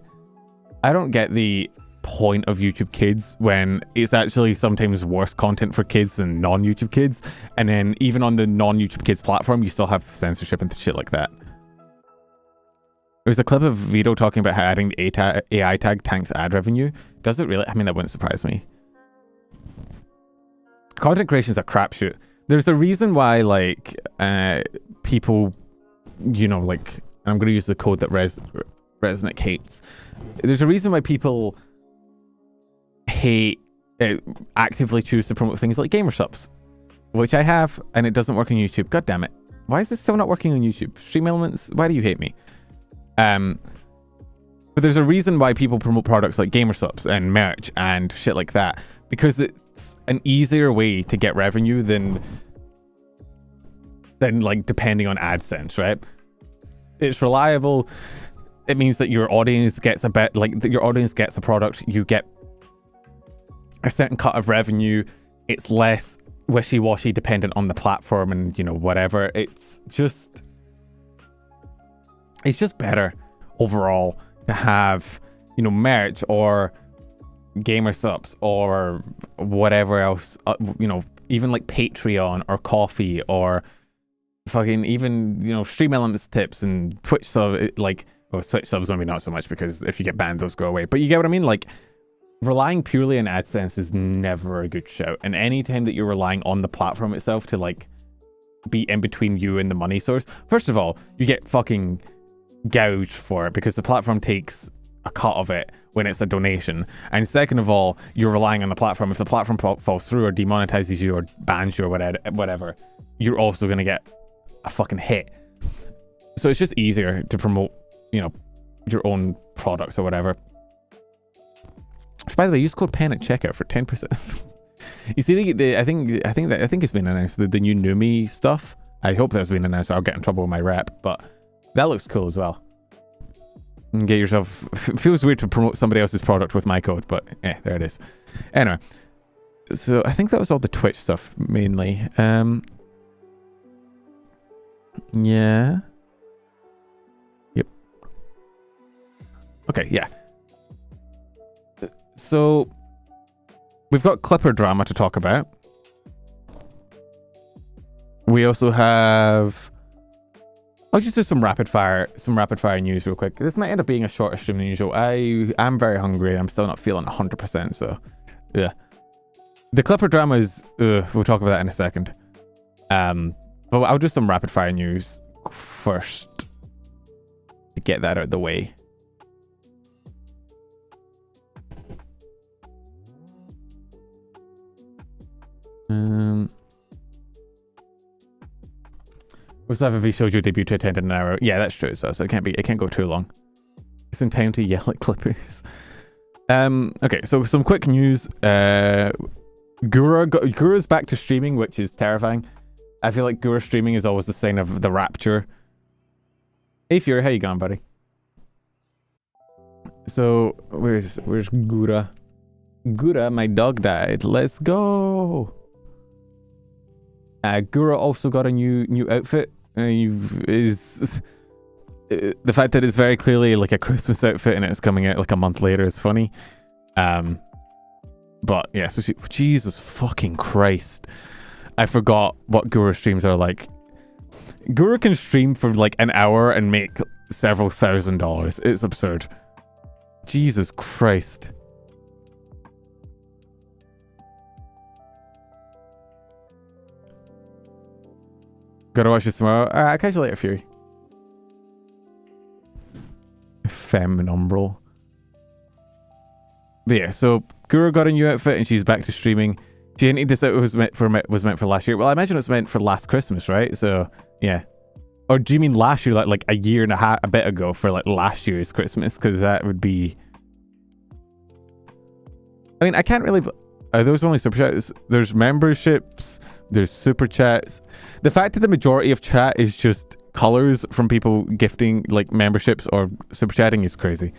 point of YouTube Kids when it's actually sometimes worse content for kids than non-YouTube Kids. And then even on the non-YouTube Kids platform, you still have censorship and shit like that. There's a clip of Vito talking about how adding the AI tag tanks ad revenue. Does it really? I mean, that wouldn't surprise me. Content creation is a crapshoot. There's a reason why, like, people, you know, like, I'm going to use the code that Resnick hates. There's a reason why people actively choose to promote things like gamer subs, which I have, and it doesn't work on YouTube. God damn it. Why is this still not working on YouTube? Stream Elements, why do you hate me? But there's a reason why people promote products like gamer subs and merch and shit like that, because it's an easier way to get revenue than like depending on AdSense, right? It's reliable. It means that your audience gets a bit, like your audience gets a product, you get a certain cut of revenue. It's less wishy-washy dependent on the platform and, you know, whatever. It's just better overall to have, you know, merch or gamer subs or whatever else, you know, even like Patreon or Coffee or fucking even, you know, Stream Elements tips and Twitch sub, like, well, Twitch subs maybe not so much because if you get banned, those go away. But you get what I mean? Like, relying purely on AdSense is never a good shout. And anytime that you're relying on the platform itself to, like, be in between you and the money source, first of all, you get fucking gouged for it because the platform takes a cut of it when it's a donation. And second of all, you're relying on the platform. If the platform falls through or demonetizes you or bans you or whatever, you're also going to get a fucking hit. So it's just easier to promote, you know, your own products or whatever. Which, by the way, use code PEN at checkout for 10%. You see, I think it's been announced, the new Numi stuff. I hope that's been announced, or I'll get in trouble with my rep, but that looks cool as well. And get yourself, it feels weird to promote somebody else's product with my code, but there it is. Anyway, so I think that was all the Twitch stuff mainly. Yeah. Yep. Okay, yeah. So we've got Clipper drama to talk about. We also have, I'll just do some rapid fire news real quick. This might end up being a shorter stream than usual. I am very hungry. I'm still not feeling 100%, so yeah. The Clipper drama is, we'll talk about that in a second. But I'll do some rapid fire news first to get that out of the way. We also have a Vshojo debut to attend in an hour. Yeah, that's true as well, so it can't go too long. It's in time to yell at Clippers. Okay, so some quick news. Gura's back to streaming, which is terrifying. I feel like Gura streaming is always the sign of the rapture. Hey Fury, how you going, buddy? So where's Gura? Gura, my dog died. Let's go. Gura also got a new outfit. The fact that it's very clearly like a Christmas outfit and it's coming out like a month later is funny. But yeah, so Jesus fucking Christ. I forgot what Gura streams are like. Gura can stream for like an hour and make several $1,000s. It's absurd. Jesus Christ. Gotta watch this tomorrow. I'll catch you later, Fury. Feminumbral. But yeah, so Gura got a new outfit and she's back to streaming. She hinted this out was meant for last year. Well, I imagine it's meant for last Christmas, right? So yeah. Or do you mean last year, like a year and a bit ago for like last year's Christmas? Because that would be. I mean, I can't really. Are those only super chats? There's memberships. There's super chats. The fact that the majority of chat is just colors from people gifting like memberships or super chatting is crazy.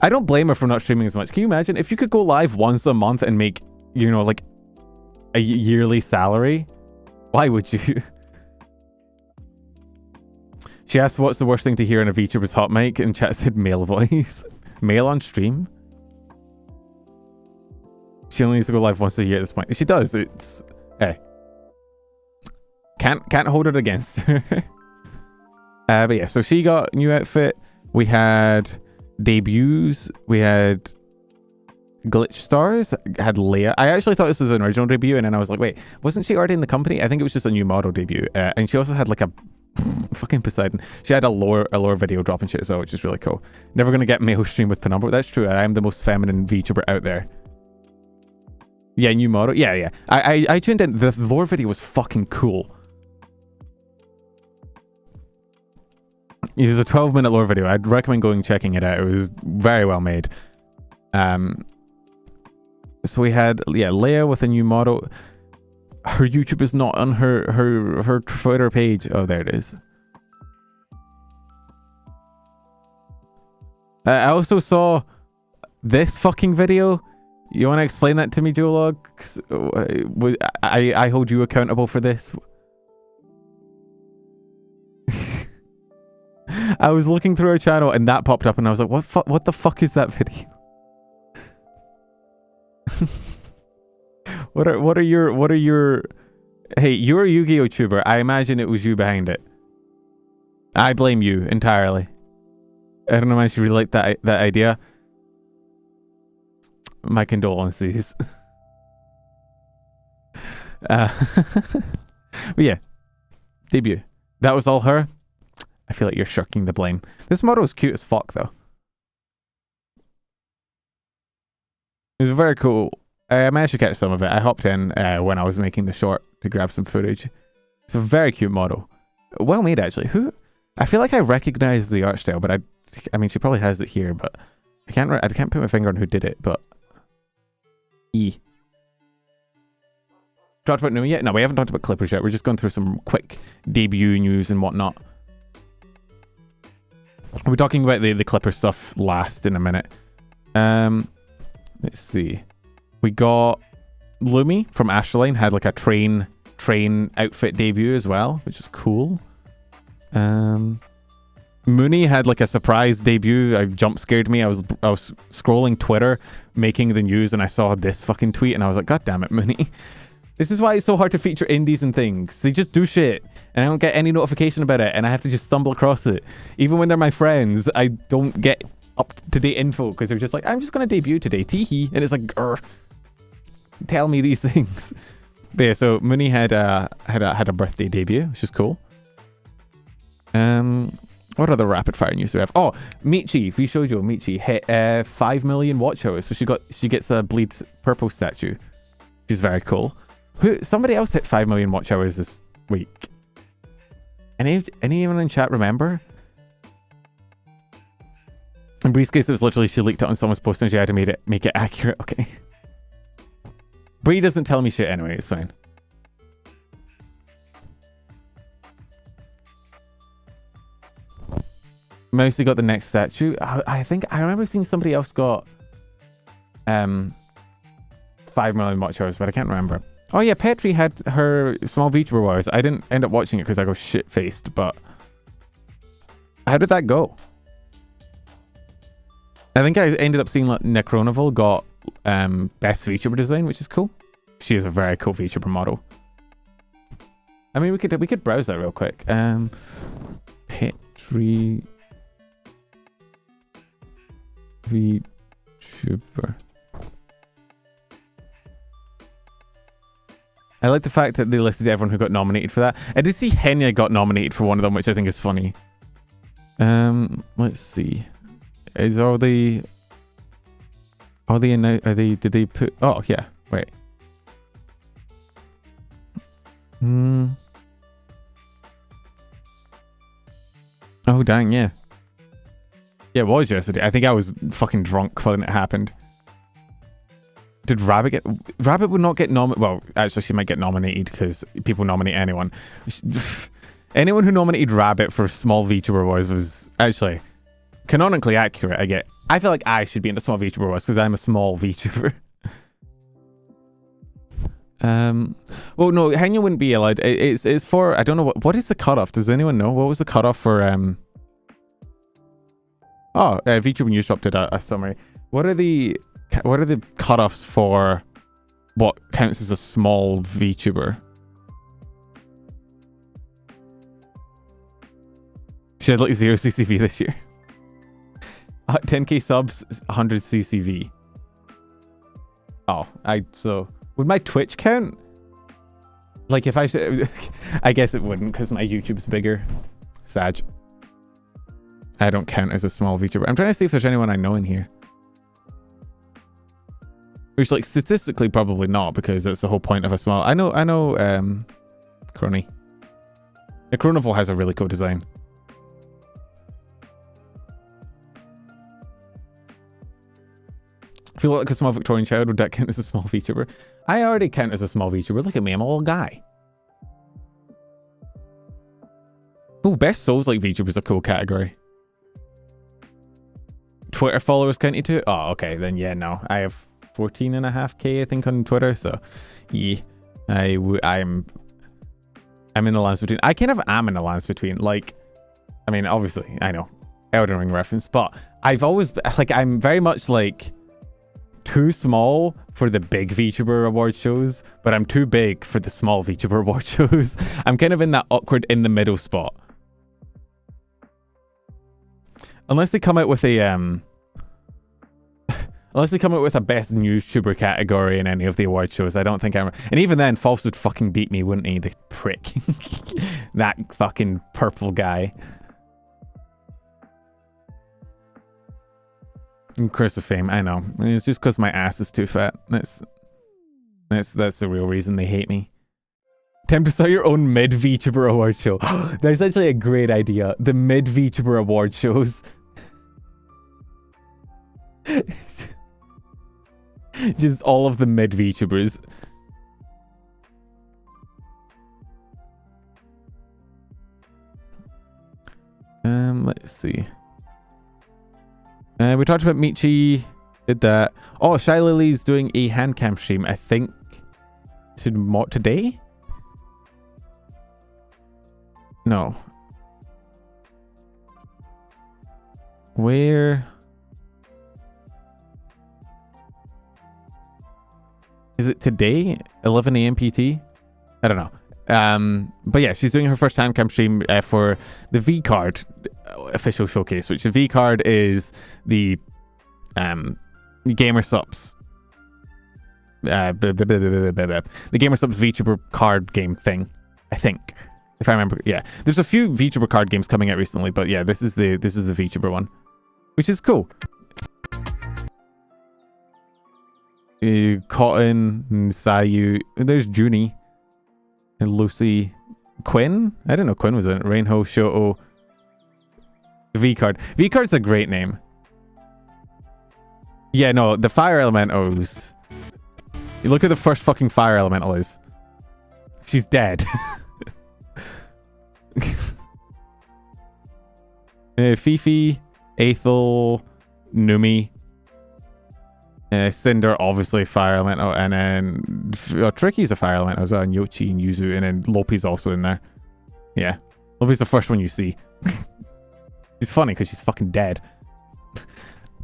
I don't blame her for not streaming as much. Can you imagine if you could go live once a month and make, you know, like a yearly salary? Why would you? She asked what's the worst thing to hear in a VTuber's hot mic, and chat said male voice. Male on stream? She only needs to go live once a year at this point. She does. It's hey. Can't hold it against her. But yeah, so she got a new outfit. We had debuts. We had glitch stars. Had Leia. I actually thought this was an original debut, and then I was like, wait, wasn't she already in the company? I think it was just a new model debut. And she also had like a fucking Poseidon. She had a lore video drop and shit as well, which is really cool. Never gonna get male stream with Penumbra. That's true. I am the most feminine VTuber out there. Yeah, new model. Yeah. I tuned in. The lore video was fucking cool. It was a 12-minute lore video. I'd recommend going and checking it out. It was very well made. So we had Leia with a new model. Her YouTube is not on her Twitter page. Oh, there it is. I also saw this fucking video. You want to explain that to me, Joelog? I hold you accountable for this. I was looking through her channel and that popped up and I was like, what the fuck is that video? What are your hey, you're a Yu-Gi-Oh tuber. I imagine it was you behind it. I blame you entirely. I don't know if you relate that idea. My condolences. But yeah, debut. That was all her. I feel like you're shirking the blame. This model is cute as fuck, though. It was very cool. I managed to catch some of it. I hopped in when I was making the short to grab some footage. It's a very cute model. Well made, actually. I feel like I recognize the art style, but I mean, she probably has it here, but I can't put my finger on who did it, but Talked about Numi yet? No, we haven't talked about Clippers yet. We're just going through some quick debut news and whatnot. We're talking about the Clipper stuff last in a minute. Let's see. We got Numi from Astroline had like a train outfit debut as well, which is cool. Mooney had like a surprise debut. I jump scared me. I was scrolling Twitter, making the news, and I saw this fucking tweet, and I was like, God damn it, Mooney. This is why it's so hard to feature indies and things. They just do shit, and I don't get any notification about it, and I have to just stumble across it. Even when they're my friends, I don't get up-to-date info, because they're just like, I'm just going to debut today, teehee. And it's like, grr, tell me these things. But yeah, so Mooney had a birthday debut, which is cool. What other rapid fire news do we have? Oh, Michi, Vshojo Michi hit 5 million watch hours, so she gets a Bleeds Purple statue. She's very cool. Somebody else hit 5 million watch hours this week. Anyone in chat remember? In Bree's case, it was literally she leaked it on someone's post and she had to make it accurate. Okay. Bree doesn't tell me shit anyway, it's fine. Mostly got the next statue. I think I remember seeing somebody else got 5 million watch hours, but I can't remember. Oh yeah, Petri had her small VTuber Wars. I didn't end up watching it because I go shit-faced, but how did that go? I think I ended up seeing like Necronoval got best VTuber design, which is cool. She is a very cool VTuber model. I mean, we could browse that real quick. Petri VTuber. I like the fact that they listed everyone who got nominated for that. I did see Henya got nominated for one of them, which I think is funny. Let's see. Is did they put, oh yeah, wait. Oh dang, yeah. Yeah, it was yesterday. I think I was fucking drunk when it happened. Did Rabbit get... Rabbit would not get nominated. Well, actually, she might get nominated because people nominate anyone. Anyone who nominated Rabbit for Small VTuber Wars was actually canonically accurate. I feel like I should be in the Small VTuber Wars because I'm a small VTuber. Well, no, Henya wouldn't be allowed. It's for... I don't know. What is the cutoff? Does anyone know? What was the cutoff for... Oh, VTuber News dropped it a summary. What are the cutoffs for what counts as a small VTuber? She had like 0 CCV this year. 10k subs, 100 CCV. Oh, so would my Twitch count? Like if I should, I guess it wouldn't because my YouTube's bigger. Sag. I don't count as a small VTuber. I'm trying to see if there's anyone I know in here. Which, like, statistically, probably not, because that's the whole point of a small... I know, Kronii. The Necronoval has a really cool design. I feel like a small Victorian child. Would that count as a small VTuber? I already count as a small VTuber. Look at me, I'm a little guy. Oh, best Souls-like VTuber is a cool category. Twitter followers counted too? Oh, okay, then yeah, no. I have 14.5k, I think, on Twitter, so yeah. I'm in the lines between. I kind of am in the lines between, like, I mean, obviously, I know, Elden Ring reference, but I've always, like, I'm very much, like, too small for the big VTuber award shows, but I'm too big for the small VTuber award shows. I'm kind of in that awkward in the middle spot. Unless they come out with a unless they come out with a best newstuber category in any of the award shows, I don't think I'm... And even then, False would fucking beat me, wouldn't he? The prick. That fucking purple guy. And Curse of Fame, I know. It's just because my ass is too fat. That's the real reason they hate me. Attempt to start your own mid-VTuber award show. That's actually a great idea. The mid-VTuber award shows. Just all of the mid-VTubers. Let's see. We talked about Michi. Did that. Oh, Shy Lily's doing a hand cam stream, I think, today? No. Where... Is it today? 11 AM PT? I don't know. But yeah, she's doing her first handcam stream for the V Card official showcase, which the V Card is the Gamer Subs. The Gamer Subs VTuber card game thing, I think. If I remember, yeah. There's a few VTuber card games coming out recently, but yeah, this is the VTuber one, which is cool. Cotton and Sayu. There's Junie and Lucy. Quinn? I didn't know Quinn was in it. Reinho, Shoto. V-Card. V-Card's a great name. Yeah, no, the Fire Elementals. You look at the first fucking Fire Elemental is. She's dead. Fifi, Aethel, Numi. Cinder, obviously fire elemental, and then Tricky's a fire elemental as well, and Yoshi and Yuzu, and then Lopi's also in there. Yeah, Lopi's the first one you see. She's funny because she's fucking dead.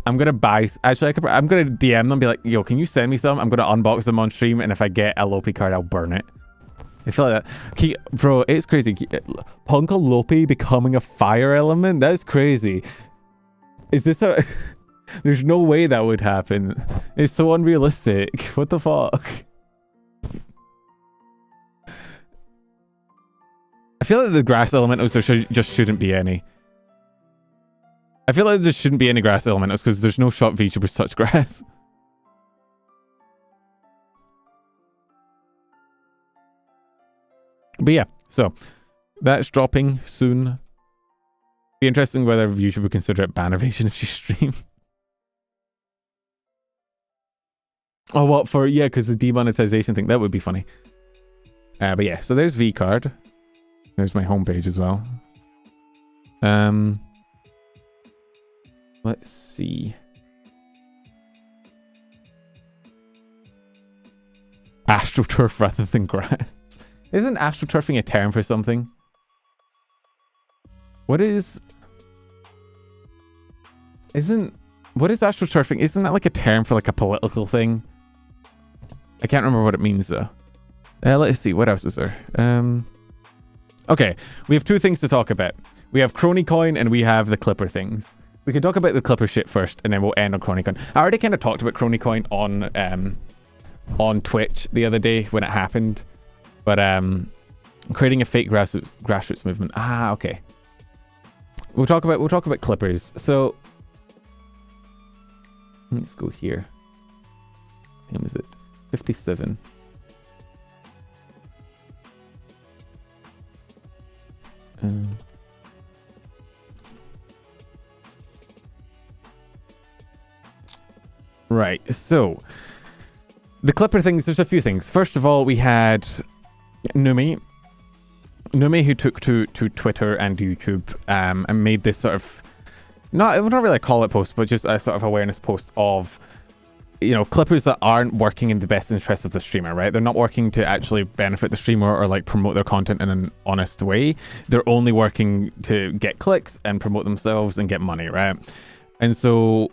I'm gonna buy. Actually, I'm gonna DM them and be like, "Yo, can you send me some? I'm gonna unbox them on stream, and if I get a Lopi card, I'll burn it." I feel like that. Bro, it's crazy. Punkle Lopi becoming a fire element? That's crazy. Is this a... There's no way that would happen. It's so unrealistic. What the fuck? I feel like the grass elementals there just shouldn't be any. I feel like there shouldn't be any grass elementals because there's no shot VTubers touch grass. But yeah, so that's dropping soon. Be interesting whether YouTube would consider it ban evasion if she streams. Oh, what for? Yeah, because the demonetization thing. That would be funny. But yeah, so there's V card. There's my homepage as well. Let's see. AstroTurf rather than grass. Isn't AstroTurfing a term for something? What is AstroTurfing? Isn't that like a term for like a political thing? I can't remember what it means though. Let's see, what else is there? Okay, we have two things to talk about. We have KroniiCoin and we have the Clipper things. We can talk about the Clipper shit first and then we'll end on KroniiCoin. I already kind of talked about KroniiCoin on Twitch the other day when it happened. But creating a fake grassroots movement. Ah, okay. We'll talk about Clippers. So let's go here. What is it? 57. Right. So the Clipper things. There's a few things. First of all, we had Numi, who took to Twitter and YouTube and made this sort of I would not really call it post, but just a sort of awareness post of, you know, Clippers that aren't working in the best interest of the streamer, right? They're not working to actually benefit the streamer or like promote their content in an honest way. They're only working to get clicks and promote themselves and get money, right? And so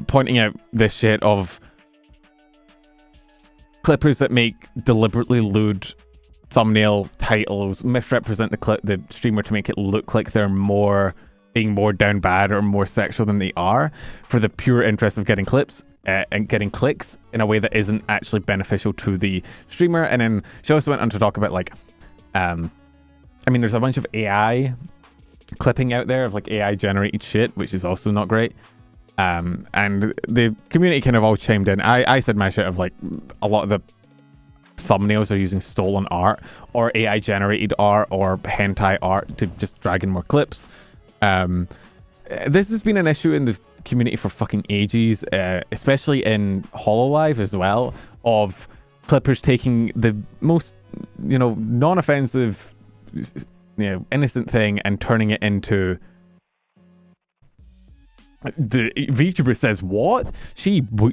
pointing out this shit of Clippers that make deliberately lewd thumbnail titles, misrepresent the streamer to make it look like they're being more down bad or more sexual than they are, for the pure interest of getting clips and getting clicks in a way that isn't actually beneficial to the streamer. And then she also went on to talk about like, I mean, there's a bunch of AI clipping out there of like AI generated shit, which is also not great. And the community kind of all chimed in. I said my shit of like a lot of the thumbnails are using stolen art or AI generated art or hentai art to just drag in more clips. This has been an issue in the community for fucking ages, especially in hololive as well, of Clippers taking the most, you know, non-offensive, you know, innocent thing and turning it into the VTuber says, what?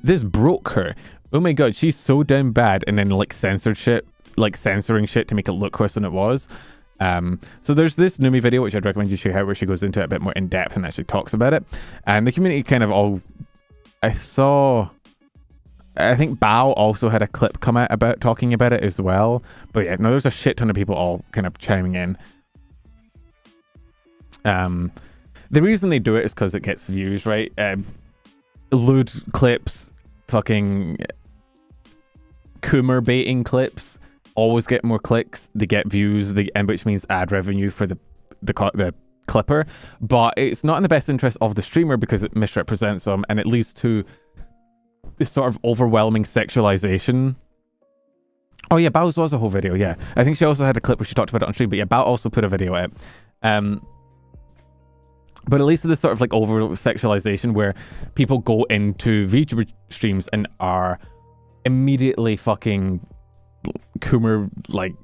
This broke her. Oh my god, she's so down bad, and then like censoring shit to make it look worse than it was. So there's this Numi video which I'd recommend you check out, where she goes into it a bit more in depth and actually talks about it. And the community kind of all, I think Bao also had a clip come out about talking about it as well. But yeah, no, there's a shit ton of people all kind of chiming in. The reason they do it is because it gets views, right? Lewd clips, fucking Coomer baiting clips always get more clicks. They get views, and which means ad revenue for the Clipper. But it's not in the best interest of the streamer because it misrepresents them, and it leads to this sort of overwhelming sexualization. Oh yeah, Bao's was a whole video. Yeah, I think she also had a clip where she talked about it on stream. But yeah, Bao also put a video out. But at least this sort of like over sexualization where people go into VTuber streams and are immediately fucking Coomer like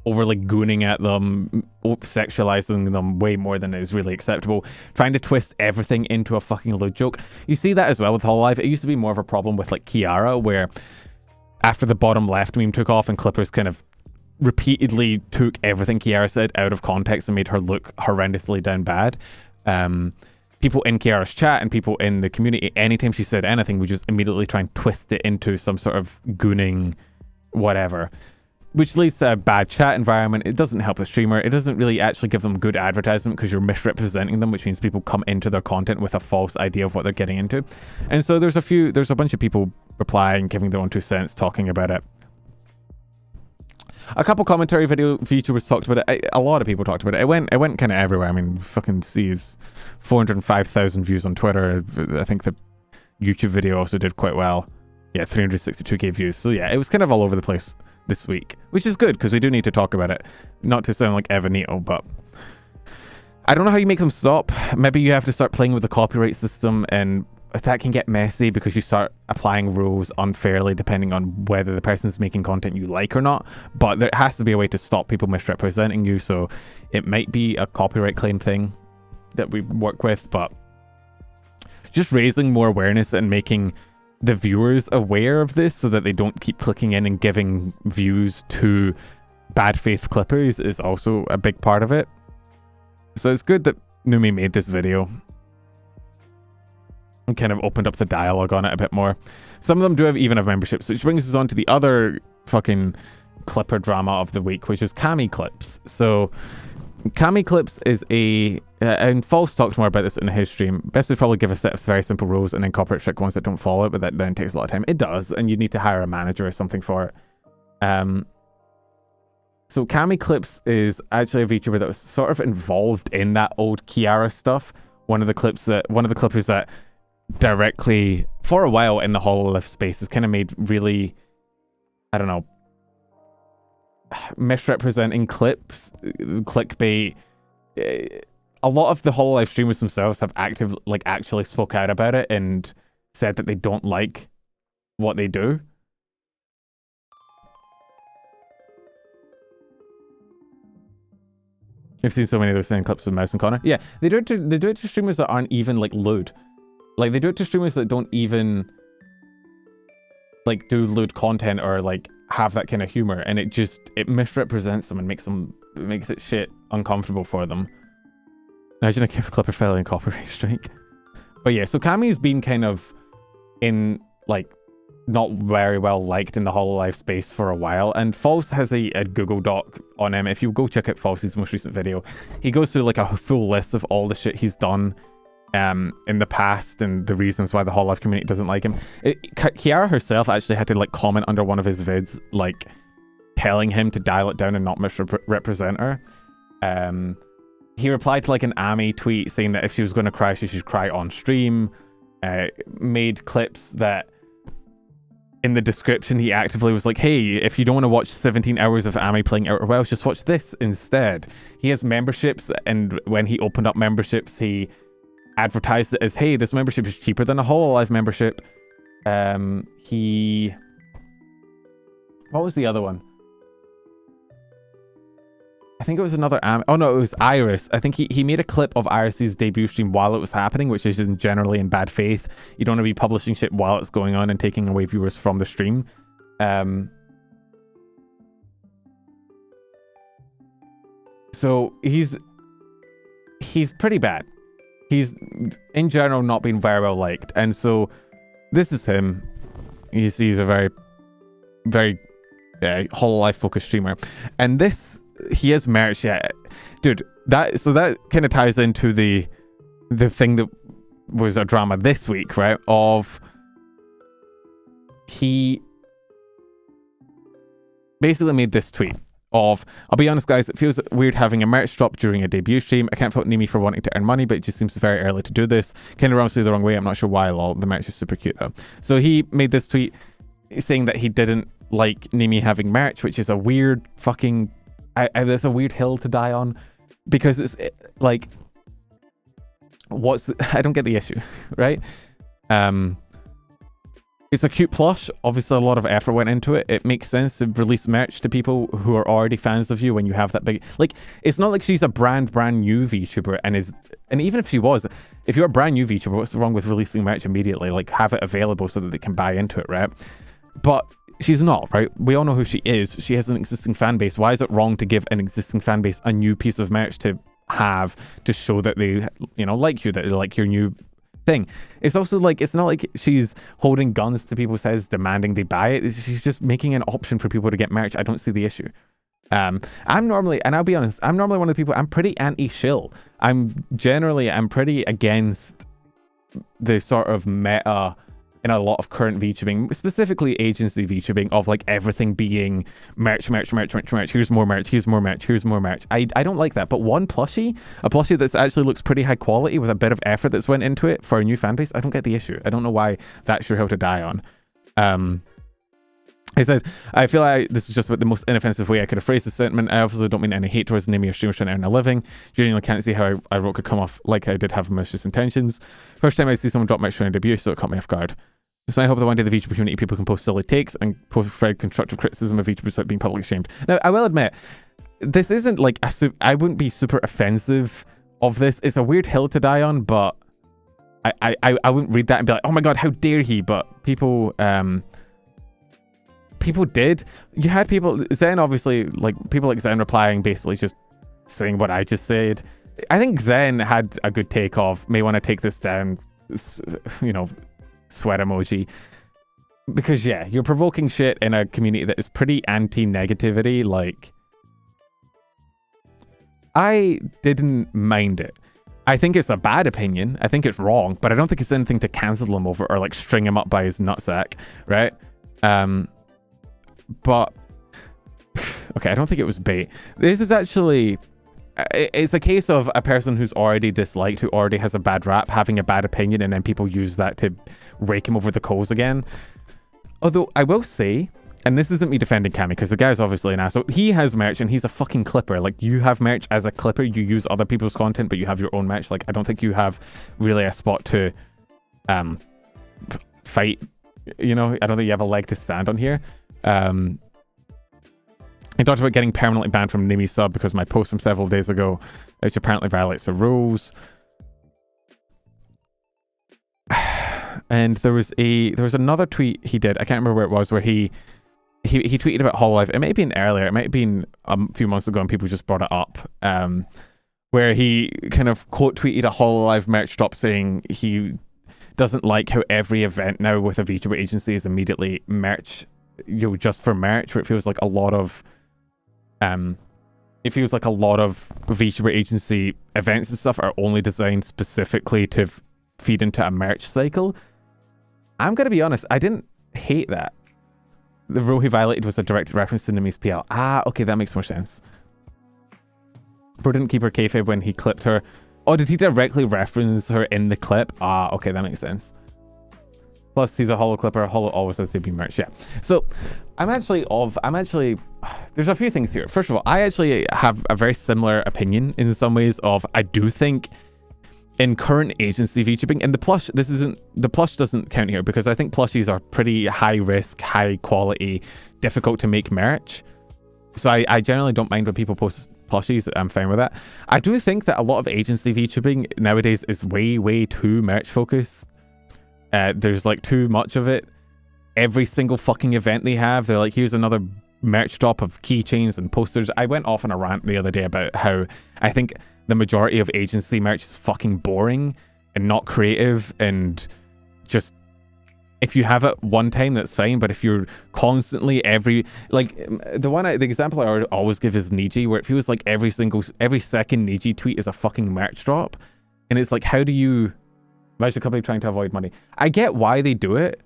overly gooning at them, sexualizing them way more than is really acceptable, trying to twist everything into a fucking load joke. You see that as well with hololive. It used to be more of a problem with like Kiara, where after the bottom left meme took off and Clippers kind of repeatedly took everything Kiara said out of context and made her look horrendously down bad. People in Kiara's chat and people in the community, anytime she said anything, would just immediately try and twist it into some sort of gooning whatever, which leads to a bad chat environment. It doesn't help the streamer. It doesn't really actually give them good advertisement because you're misrepresenting them, which means people come into their content with a false idea of what they're getting into. And so there's a bunch of people replying, giving their own 2 cents, talking about it. A couple commentary VTubers talked about it. A lot of people talked about it. It went kind of everywhere. I mean, fucking sees 405,000 views on Twitter. I think the YouTube video also did quite well. Yeah, 362k views. So yeah, it was kind of all over the place this week, which is good because we do need to talk about it. Not to sound like Evanito, but I don't know how you make them stop. Maybe you have to start playing with the copyright system, and that can get messy because you start applying rules unfairly depending on whether the person's making content you like or not. But there has to be a way to stop people misrepresenting you, so it might be a copyright claim thing that we work with, but just raising more awareness and making the viewers aware of this so that they don't keep clicking in and giving views to bad faith clippers is also a big part of it. So it's good that Numi made this video and kind of opened up the dialogue on it a bit more. Some of them do even have memberships, which brings us on to the other fucking clipper drama of the week, which is Kami Clips. So Kami Clips is and False talked more about this in his stream. Best would probably give a set of very simple rules and then incorporate strict ones that don't follow it, but that then takes a lot of time. It does, and you need to hire a manager or something for it. So Kami Clips is actually a VTuber that was sort of involved in that old Kiara stuff. One of the clippers that directly, for a while in the hololive space, has kind of made really, I don't know, misrepresenting clips, clickbait. A lot of the hololive streamers themselves have actually spoke out about it and said that they don't like what they do. I've seen so many of those same clips with Mouse and Connor. Yeah, they do it to streamers that aren't even like lewd. Like they do it to streamers that don't even like do lewd content or like have that kind of humor, and it misrepresents them and makes it shit uncomfortable for them. Imagine a clipper failing copyright strike. But yeah, so Kami's been kind of in like not very well liked in the hololive space for a while, and False has a Google Doc on him. If you go check out False's most recent video, he goes through like a full list of all the shit he's done in the past and the reasons why the hololive community doesn't like him. Kiara herself actually had to like comment under one of his vids, like telling him to dial it down and not misrepresent her. He replied to like an Ami tweet saying that if she was going to cry, she should cry on stream. Made clips that in the description he actively was like, hey, if you don't want to watch 17 hours of Ami playing Outer Wilds, just watch this instead. He has memberships, and when he opened up memberships, he advertised it as, hey, this membership is cheaper than a hololive membership. What was the other one? I think it was another oh no, it was Iris. I think he made a clip of Iris's debut stream while it was happening, which is generally in bad faith. You don't want to be publishing shit while it's going on and taking away viewers from the stream. So he's pretty bad. He's in general not been very well liked, and so this is him. He's a very hololive focused streamer, and he has merch. Yeah, dude, that kind of ties into the thing that was a drama this week, right? Of he basically made this tweet of, I'll be honest guys, it feels weird having a merch drop during a debut stream. I can't fault Numi for wanting to earn money, but it just seems very early to do this. Kind of rubs me the wrong way. I'm not sure why. Lol. The merch is super cute though. So he made this tweet saying that he didn't like Numi having merch, which is a weird fucking... there's a weird hill to die on, because it's like, I don't get the issue, right? It's a cute plush. Obviously, a lot of effort went into it. It makes sense to release merch to people who are already fans of you when you have that big... Like, it's not like she's a brand new VTuber and even if she was, if you're a brand new VTuber, what's wrong with releasing merch immediately? Like, have it available so that they can buy into it, right? But she's not, right? We all know who she is. She has an existing fan base. Why is it wrong to give an existing fan base a new piece of merch to have to show that they, you know, like you, that they like your new thing? It's also like, it's not like she's holding guns to people's heads demanding they buy it. She's just making an option for people to get merch. I don't see the issue. I'm normally, and I'll be honest, I'm normally one of the people, I'm pretty anti-shill. I'm pretty against the sort of meta in a lot of current VTubing, specifically agency VTubing, of like everything being merch. Here's more merch, here's more merch, here's more merch. I don't like that. But one plushie, a plushie that actually looks pretty high quality with a bit of effort that's went into it for a new fan base, I don't get the issue. I don't know why that's your hill to die on. He says, I feel like this is just about the most inoffensive way I could have phrased the sentiment. I obviously don't mean any hate towards Numi or streamers trying to earn a living. Genuinely can't see how I wrote could come off like I did have malicious intentions. First time I see someone drop my Kronii debut, so it caught me off guard. So I hope that one day the VTuber community people can post silly takes and provide constructive criticism of VTubers without being publicly shamed. Now, I will admit, this isn't like I wouldn't be super offensive of this. It's a weird hill to die on, but I wouldn't read that and be like, oh my god, how dare he? But people people did. You had people, Zen obviously, like people like Zen replying, basically just saying what I just said. I think Zen had a good take of, may want to take this down, you know, sweat emoji. Because yeah, you're provoking shit in a community that is pretty anti-negativity. Like, I didn't mind it. I think it's a bad opinion. I think it's wrong, but I don't think it's anything to cancel him over or like string him up by his nutsack, right? But okay, I don't think it was bait. This is actually, it's a case of a person who's already disliked, who already has a bad rap, having a bad opinion, and then people use that to rake him over the coals again. Although I will say, and this isn't me defending Cammy, because the guy's obviously an asshole. He has merch and he's a fucking clipper. Like, you have merch as a clipper, you use other people's content, but you have your own merch. Like, I don't think you have really a spot to fight, you know? I don't think you have a leg to stand on here. He talked about getting permanently banned from Numi sub because of my post from several days ago, which apparently violates the rules. And there was another tweet he did, I can't remember where it was, where he tweeted about hololive. It might have been earlier, it might have been a few months ago, and people just brought it up, where he kind of quote tweeted a hololive merch drop saying he doesn't like how every event now with a VTuber agency is immediately merch, you know, just for merch, where it feels like a lot of VTuber agency events and stuff are only designed specifically to feed into a merch cycle. I'm gonna be honest, I didn't hate that. The rule he violated was a direct reference to Numi's PL. Ah, okay, that makes more sense. Bro didn't keep her kayfabe when he clipped her. Oh, did he directly reference her in the clip? Ah, okay, that makes sense. Plus, he's a holo clipper. Holo always has to be merch. Yeah. So, there's a few things here. First of all, I actually have a very similar opinion in some ways of, I do think in current agency VTubing, and the plush doesn't count here because I think plushies are pretty high risk, high quality, difficult to make merch. So I generally don't mind when people post plushies. I'm fine with that. I do think that a lot of agency VTubing nowadays is way too merch focused. There's like too much of it. Every single fucking event they have, they're like, here's another merch drop of keychains and posters. I went off on a rant the other day about how I think the majority of agency merch is fucking boring and not creative, and just, if you have it one time, that's fine, but if you're constantly the example I always give is Niji, where it feels like every second Niji tweet is a fucking merch drop, and it's like, how do you imagine a company trying to avoid money? I get why they do it,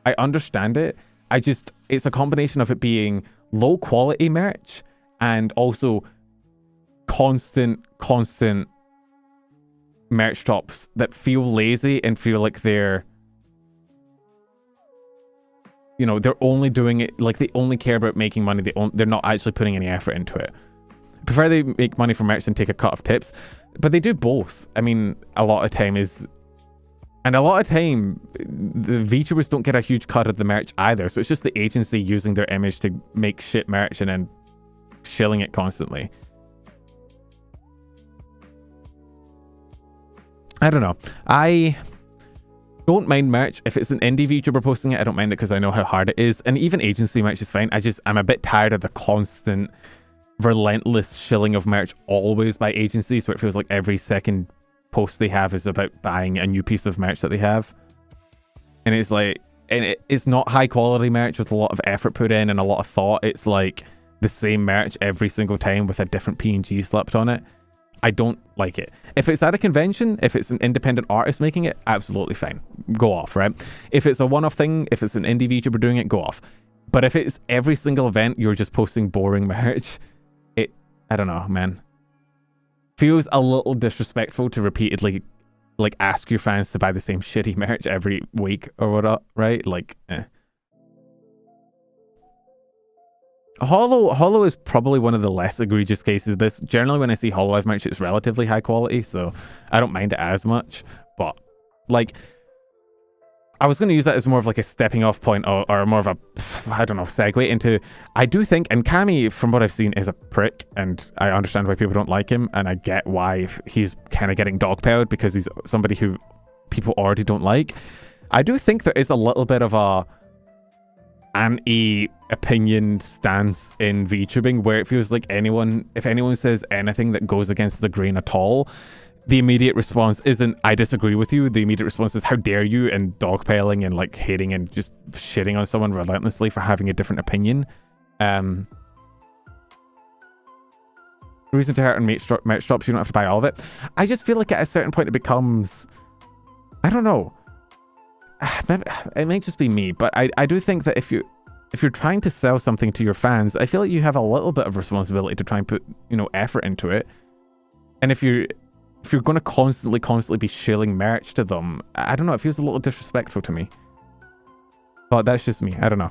I understand it, it's a combination of it being low quality merch and also constant merch drops that feel lazy and feel like they're, you know, they're only doing it, like they only care about making money, they're not actually putting any effort into it. I prefer they make money from merch than take a cut of tips, but they do both. I mean, a lot of time is, And a lot of time, the VTubers don't get a huge cut of the merch either. So it's just the agency using their image to make shit merch and then shilling it constantly. I don't know. I don't mind merch. If it's an indie VTuber posting it, I don't mind it because I know how hard it is. And even agency merch is fine. I'm a bit tired of the constant, relentless shilling of merch always by agencies, where it feels like every second post they have is about buying a new piece of merch that they have. And it's like, it's not high quality merch with a lot of effort put in and a lot of thought. It's like the same merch every single time with a different PNG slapped on it. I don't like it. If it's at a convention, if it's an independent artist making it, absolutely fine. Go off, right? If it's a one-off thing, if it's an indie VTuber doing it, go off. But if it's every single event, you're just posting boring merch, I don't know, man. Feels a little disrespectful to repeatedly, like, ask your fans to buy the same shitty merch every week or whatnot, right? Like, Holo is probably one of the less egregious cases of this. Generally, when I see hololive merch, it's relatively high quality, so I don't mind it as much. But, like, I was going to use that as more of like a stepping off point or more of a, I don't know, segue into, I do think, and Kami, from what I've seen, is a prick, and I understand why people don't like him, and I get why he's kind of getting dogpiled because he's somebody who people already don't like. I do think there is a little bit of a anti-opinion stance in VTubing where it feels like if anyone says anything that goes against the grain at all, the immediate response isn't, I disagree with you. The immediate response is, how dare you, and dogpiling and like hating and just shitting on someone relentlessly for having a different opinion. Reason to hurt on merch drops, you don't have to buy all of it. I just feel like at a certain point it becomes, I don't know. It might just be me, but I do think that if you're trying to sell something to your fans, I feel like you have a little bit of responsibility to try and put, effort into it. And if you're going to constantly be shilling merch to them, I don't know, it feels a little disrespectful to me. But that's just me, I don't know.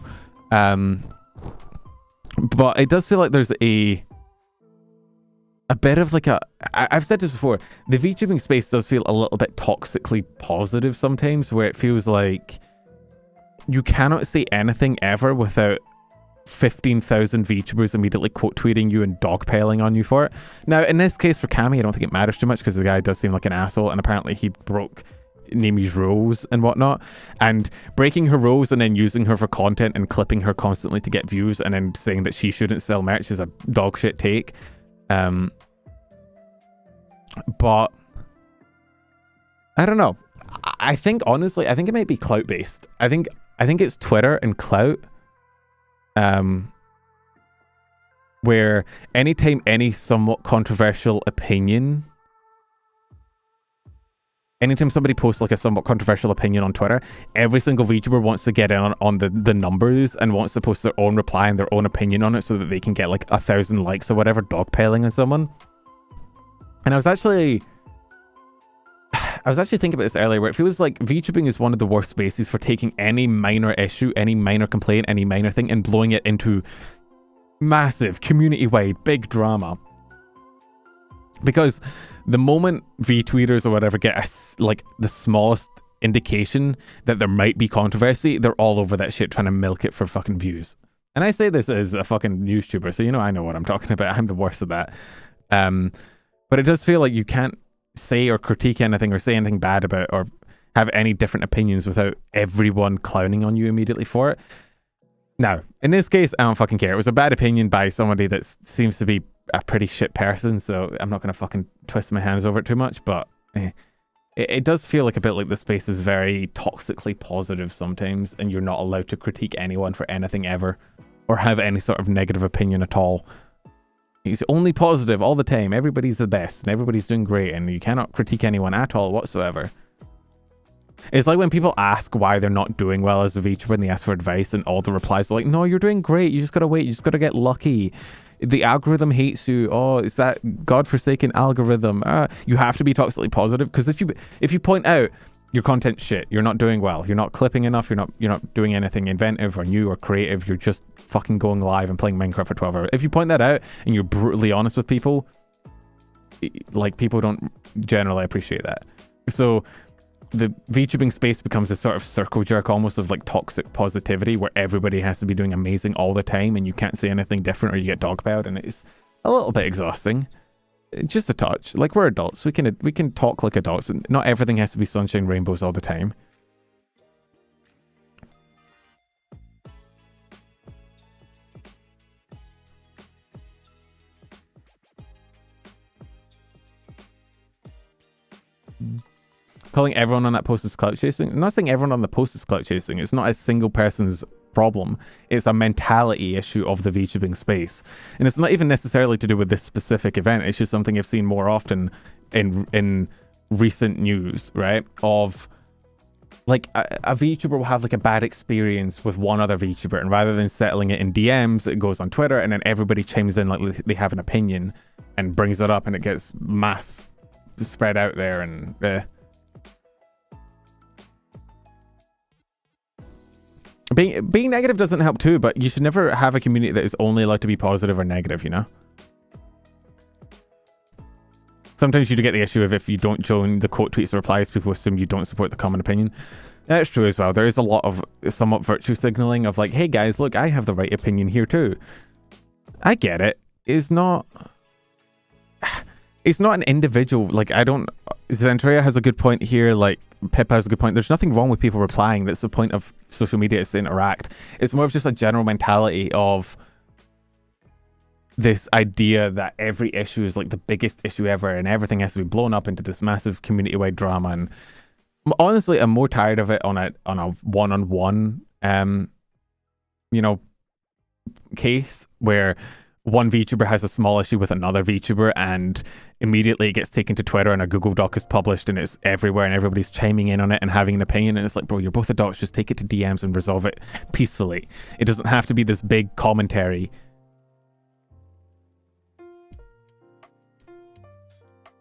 But it does feel like there's a bit of like I've said this before, the VTubing space does feel a little bit toxically positive sometimes, where it feels like you cannot say anything ever without 15,000 VTubers immediately quote tweeting you and dogpiling on you for it. Now, in this case for Kami, I don't think it matters too much because the guy does seem like an asshole, and apparently he broke Numi's rules and whatnot, and breaking her rules and then using her for content and clipping her constantly to get views and then saying that she shouldn't sell merch is a dog shit take. But I don't know. I think honestly, I think it might be clout based. I think it's Twitter and clout. Where anytime any somewhat controversial opinion, anytime somebody posts like a somewhat controversial opinion on Twitter, every single VTuber wants to get in on the numbers and wants to post their own reply and their own opinion on it so that they can get like 1,000 likes or whatever, dogpiling on someone. And I was actually thinking about this earlier, where it feels like VTubing is one of the worst spaces for taking any minor issue, any minor complaint, any minor thing, and blowing it into massive, community-wide, big drama. Because the moment VTweeters or whatever get the smallest indication that there might be controversy, they're all over that shit trying to milk it for fucking views. And I say this as a fucking YouTuber, so I know what I'm talking about. I'm the worst at that. But it does feel like you can't say or critique anything or say anything bad about or have any different opinions without everyone clowning on you immediately for it. Now, in this case, I don't fucking care. It was a bad opinion by somebody that seems to be a pretty shit person, so I'm not going to fucking twist my hands over it too much, but it does feel like a bit like the space is very toxically positive sometimes, and you're not allowed to critique anyone for anything ever or have any sort of negative opinion at all. He's only positive all the time. Everybody's the best and everybody's doing great, and you cannot critique anyone at all whatsoever. It's like when people ask why they're not doing well as a VTuber and they ask for advice, and all the replies are like, no, you're doing great. You just got to wait. You just got to get lucky. The algorithm hates you. Oh, it's that godforsaken algorithm. You have to be toxically positive, because if you point out your content shit, you're not doing well, you're not clipping enough, you're not doing anything inventive or new or creative, you're just fucking going live and playing Minecraft for 12 hours. If you point that out and you're brutally honest with people, like, people don't generally appreciate that. So the VTubing space becomes a sort of circle jerk, almost of like toxic positivity, where everybody has to be doing amazing all the time and you can't say anything different or you get dogpiled, and it's a little bit exhausting. Just a touch. Like, we're adults, we can talk like adults, and not everything has to be sunshine rainbows all the time. Calling everyone on that post is clout chasing. I'm not saying everyone on the post is clout chasing. It's not a single person's problem. It's a mentality issue of the VTubing space. And it's not even necessarily to do with this specific event. It's just something I've seen more often in recent news, right? Of like a VTuber will have like a bad experience with one other VTuber, and rather than settling it in DMs, it goes on Twitter, and then everybody chimes in like they have an opinion and brings it up, and it gets mass spread out there, and being negative doesn't help too, but you should never have a community that is only allowed to be positive or negative, you know? Sometimes you do get the issue of if you don't join the quote tweets or replies, people assume you don't support the common opinion. That's true as well. There is a lot of somewhat virtue signaling of like, hey guys, look, I have the right opinion here too. I get it. It's not an individual, like Zentria has a good point here, like Pippa has a good point. There's nothing wrong with people replying. That's the point of social media, is to interact. It's more of just a general mentality of this idea that every issue is like the biggest issue ever and everything has to be blown up into this massive community-wide drama. And honestly, I'm more tired of it on a one-on-one you know, case where one VTuber has a small issue with another VTuber and immediately it gets taken to Twitter and a Google Doc is published and it's everywhere and everybody's chiming in on it and having an opinion, and it's like, bro, you're both adults, just take it to DMs and resolve it peacefully. It doesn't have to be this big commentary.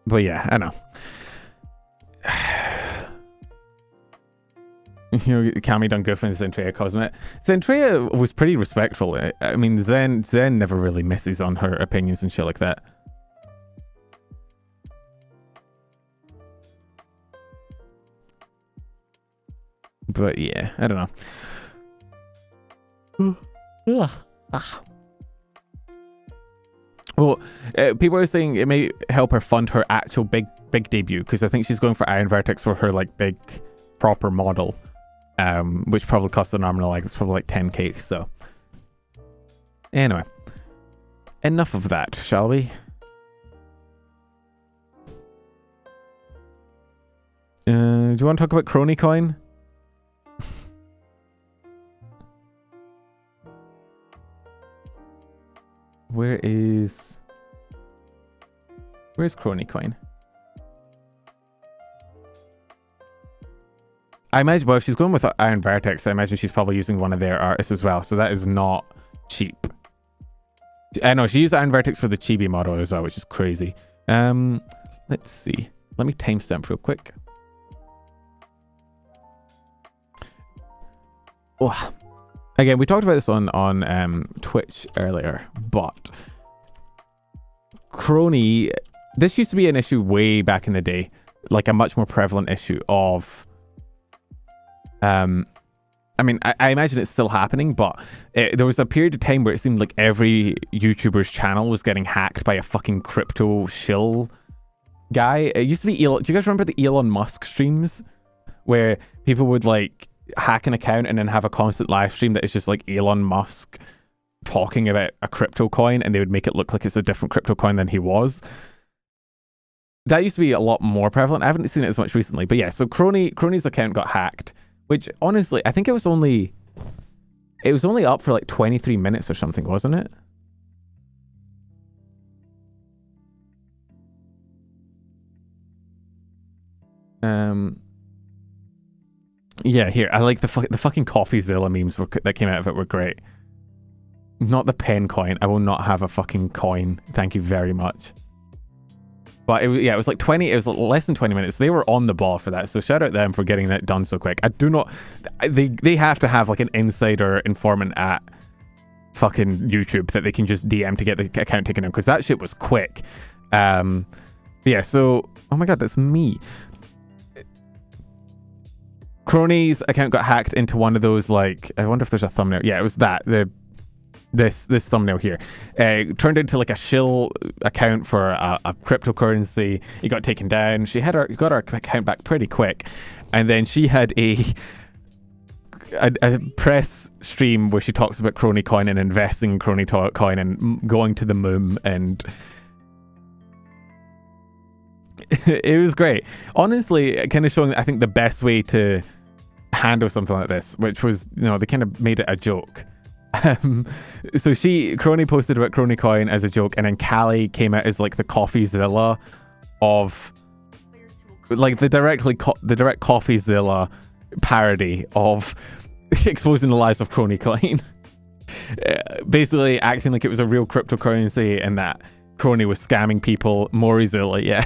But yeah, I know. You know, Cammy done goofing Zentria Cosmet. Zentria was pretty respectful. I mean, Zen never really misses on her opinions and shit like that. But yeah, I don't know. Well, people are saying it may help her fund her actual big debut, because I think she's going for Iron Vertex for her like big proper model. Which probably costs an arm and a leg. It's probably like 10k. So anyway, enough of that, shall we? Do you want to talk about KroniiCoin? Where's KroniiCoin? I imagine, well, if she's going with Iron Vertex, I imagine she's probably using one of their artists as well, so that is not cheap. I know, she used Iron Vertex for the chibi model as well, which is crazy. Let's see. Let me timestamp real quick. Oh, again, we talked about this on Twitch earlier, but Kronii, this used to be an issue way back in the day, like a much more prevalent issue of... I mean, I imagine it's still happening, but there was a period of time where it seemed like every YouTuber's channel was getting hacked by a fucking crypto shill guy. It used to be Elon. Do you guys remember the Elon Musk streams where people would like hack an account and then have a constant live stream that is just like Elon Musk talking about a crypto coin, and they would make it look like it's a different crypto coin than he was? That used to be a lot more prevalent. I haven't seen it as much recently, but yeah, so Kronii's account got hacked. Which, honestly, I think it was only up for like 23 minutes or something, wasn't it? Yeah, here, I like the fucking CoffeeZilla memes that came out of it were great. Not the pen coin. I will not have a fucking coin. Thank you very much. But it was like 20, it was less than 20 minutes. They were on the ball for that. So shout out them for getting that done so quick. I do not, they have to have like an insider informant at fucking YouTube that they can just DM to get the account taken in, because that shit was quick. Yeah, so, oh my God, that's me. Kronii's account got hacked into one of those, like, I wonder if there's a thumbnail. Yeah, it was that. This thumbnail here. Turned into like a shill account for a cryptocurrency. It got taken down. She got her account back pretty quick. And then she had a press stream where she talks about KroniiCoin and investing in KroniiCoin and going to the moon, and it was great. Honestly, kind of showing, I think, the best way to handle something like this, which was, you know, they kind of made it a joke. So Kronii posted about KroniiCoin as a joke, and then Callie came out as like the CoffeeZilla of, like, the direct CoffeeZilla parody of exposing the lies of KroniiCoin. Basically acting like it was a real cryptocurrency and that Kronii was scamming people. Morizilla, yeah.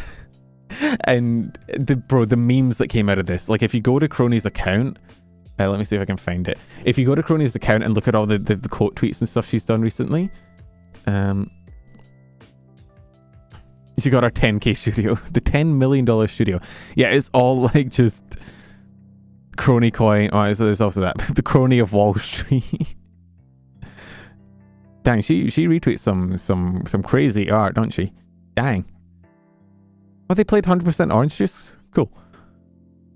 And the memes that came out of this, like, if you go to Kronii's account, let me see if I can find it. If you go to Kronii's account and look at all the quote tweets and stuff she's done recently, she got our 10k studio, the $10 million studio. Yeah, it's all like just KroniiCoin. Oh, there's also that, the Kronii of Wall Street. Dang, she retweets some crazy art, don't she? Dang. Oh, they played 100% orange juice. Cool.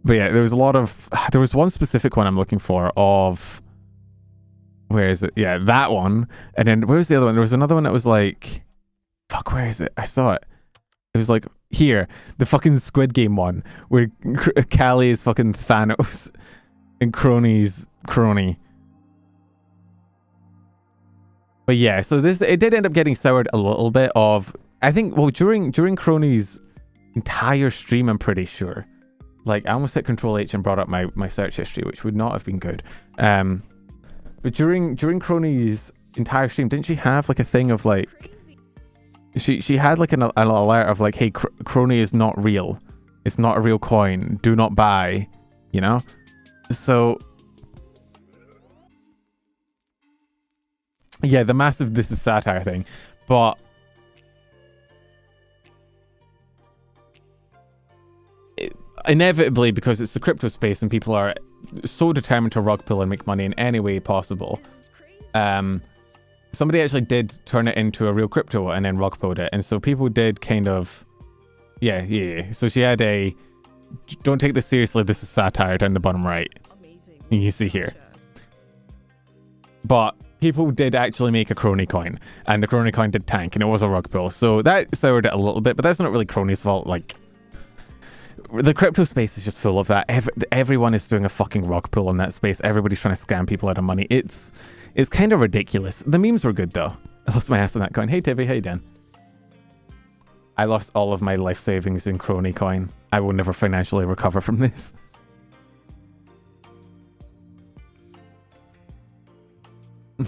But yeah, there was one specific one I'm looking for of, where is it? Yeah, that one. And then where's the other one? There was another one that was like, fuck, where is it? I saw it. It was like, here, the fucking Squid Game one, where Callie is fucking Thanos and Kronii's Kronii. But yeah, so it did end up getting soured a little bit of, I think, well, during Kronii's entire stream, I'm pretty sure. Like, I almost hit Control H and brought up my search history, which would not have been good. But during Kronii's entire stream, didn't she have like a thing of like, she had like an alert of like, hey, Kronii is not real. It's not a real coin. Do not buy, you know? So yeah, the massive this is satire thing. But inevitably, because it's the crypto space and people are so determined to rug pull and make money in any way possible, somebody actually did turn it into a real crypto and then rug pulled it, and so people did kind of yeah. So she had a don't take this seriously, this is satire down the bottom right. You see here. But people did actually make a KroniiCoin, and the KroniiCoin did tank, and it was a rug pull, so that soured it a little bit. But that's not really Kronii's fault. Like, the crypto space is just full of that. Everyone is doing a fucking rug pull in that space. Everybody's trying to scam people out of money. It's kind of ridiculous. The memes were good though. I lost my ass on that coin. Hey Tibby, how you doing? I lost all of my life savings in KroniiCoin. I will never financially recover from this.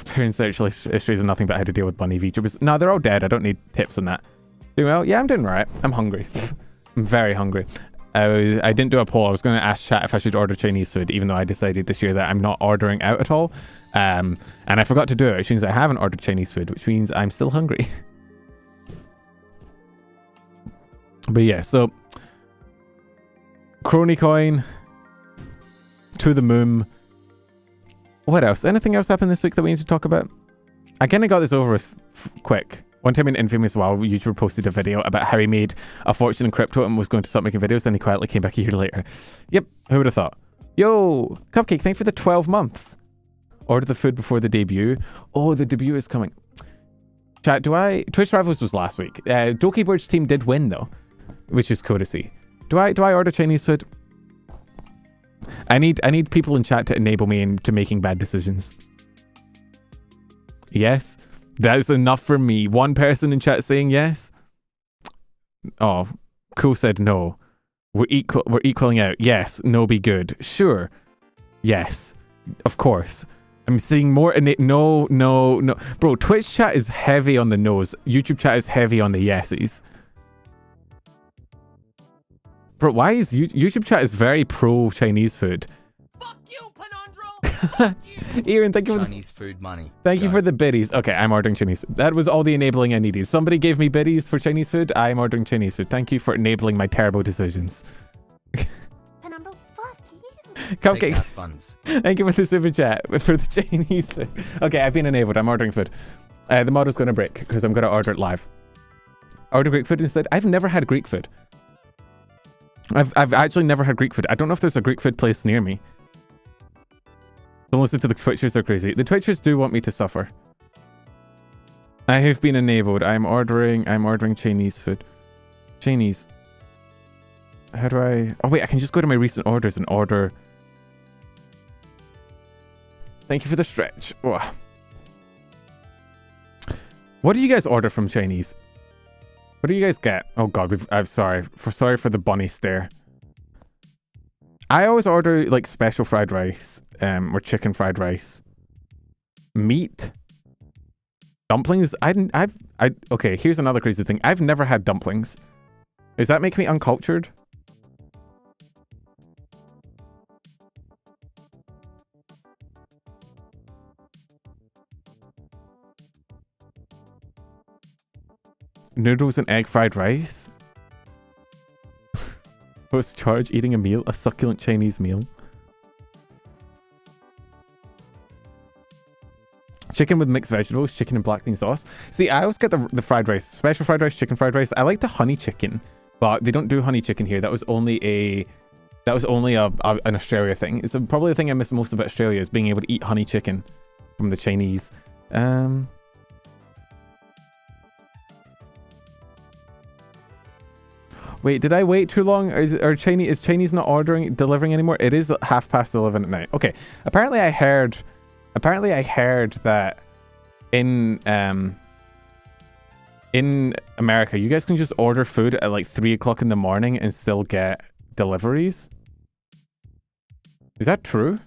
Parent search history is nothing but how to deal with bunny VTubers. No, they're all dead. I don't need tips on that. Doing well? Yeah, I'm doing right. I'm hungry. I'm very hungry. I didn't do a poll. I was going to ask chat if I should order Chinese food, even though I decided this year that I'm not ordering out at all. And I forgot to do it, which means I haven't ordered Chinese food, which means I'm still hungry. But yeah, so KroniiCoin, to the moon. What else? Anything else happened this week that we need to talk about? I kind of got this over with quick. One time in Infamous WoW, YouTuber posted a video about how he made a fortune in crypto and was going to stop making videos, and he quietly came back a year later. Yep, who would have thought? Yo, Cupcake, thanks for the 12 months. Order the food before the debut. Oh, the debut is coming. Chat, Twitch Rivals was last week. Dokibird's team did win though, which is cool to see. Do I order Chinese food? I need people in chat to enable me into making bad decisions. Yes. That is enough for me. One person in chat saying yes. Oh, Cool said no. We're equaling out. Yes. No be good. Sure. Yes. Of course. I'm seeing more no. Bro, Twitch chat is heavy on the no's. YouTube chat is heavy on the yeses. Bro, why is YouTube chat is very pro Chinese food? Fuck you, Penandro! Aaron, thank you for Chinese food money. Thank you for the biddies. Okay, I'm ordering Chinese food. That was all the enabling I needed. Somebody gave me biddies for Chinese food. I'm ordering Chinese food. Thank you for enabling my terrible decisions. Penandro, fuck you. Cupcake funds. Thank you for the super chat for the Chinese food. Okay, I've been enabled. I'm ordering food. The model's going to break because I'm going to order it live. Order Greek food instead. I've never had Greek food. I've actually never had Greek food. I don't know if there's a Greek food place near me. Don't listen to the Twitchers, they're crazy. The Twitchers do want me to suffer. I have been enabled. I'm ordering Chinese food. Chinese. How do I... Oh wait, I can just go to my recent orders and order. Thank you for the stretch. Oh. What do you guys order from Chinese? What do you guys get? Oh god, I'm sorry for the bunny stare. I always order like special fried rice, or chicken fried rice. Meat. Dumplings. Okay, here's another crazy thing. I've never had dumplings. Does that make me uncultured? Noodles and egg fried rice? Post charge eating a meal? A succulent Chinese meal? Chicken with mixed vegetables, chicken and black bean sauce. See, I always get the fried rice. Special fried rice, chicken fried rice. I like the honey chicken, but they don't do honey chicken here. That was only an Australia thing. It's probably the thing I miss most about Australia is being able to eat honey chicken from the Chinese. Wait, did I wait too long? Is Chinese not delivering anymore? It is 11:30 at night. Okay. Apparently I heard that in America, you guys can just order food at like 3 o'clock in the morning and still get deliveries. Is that true?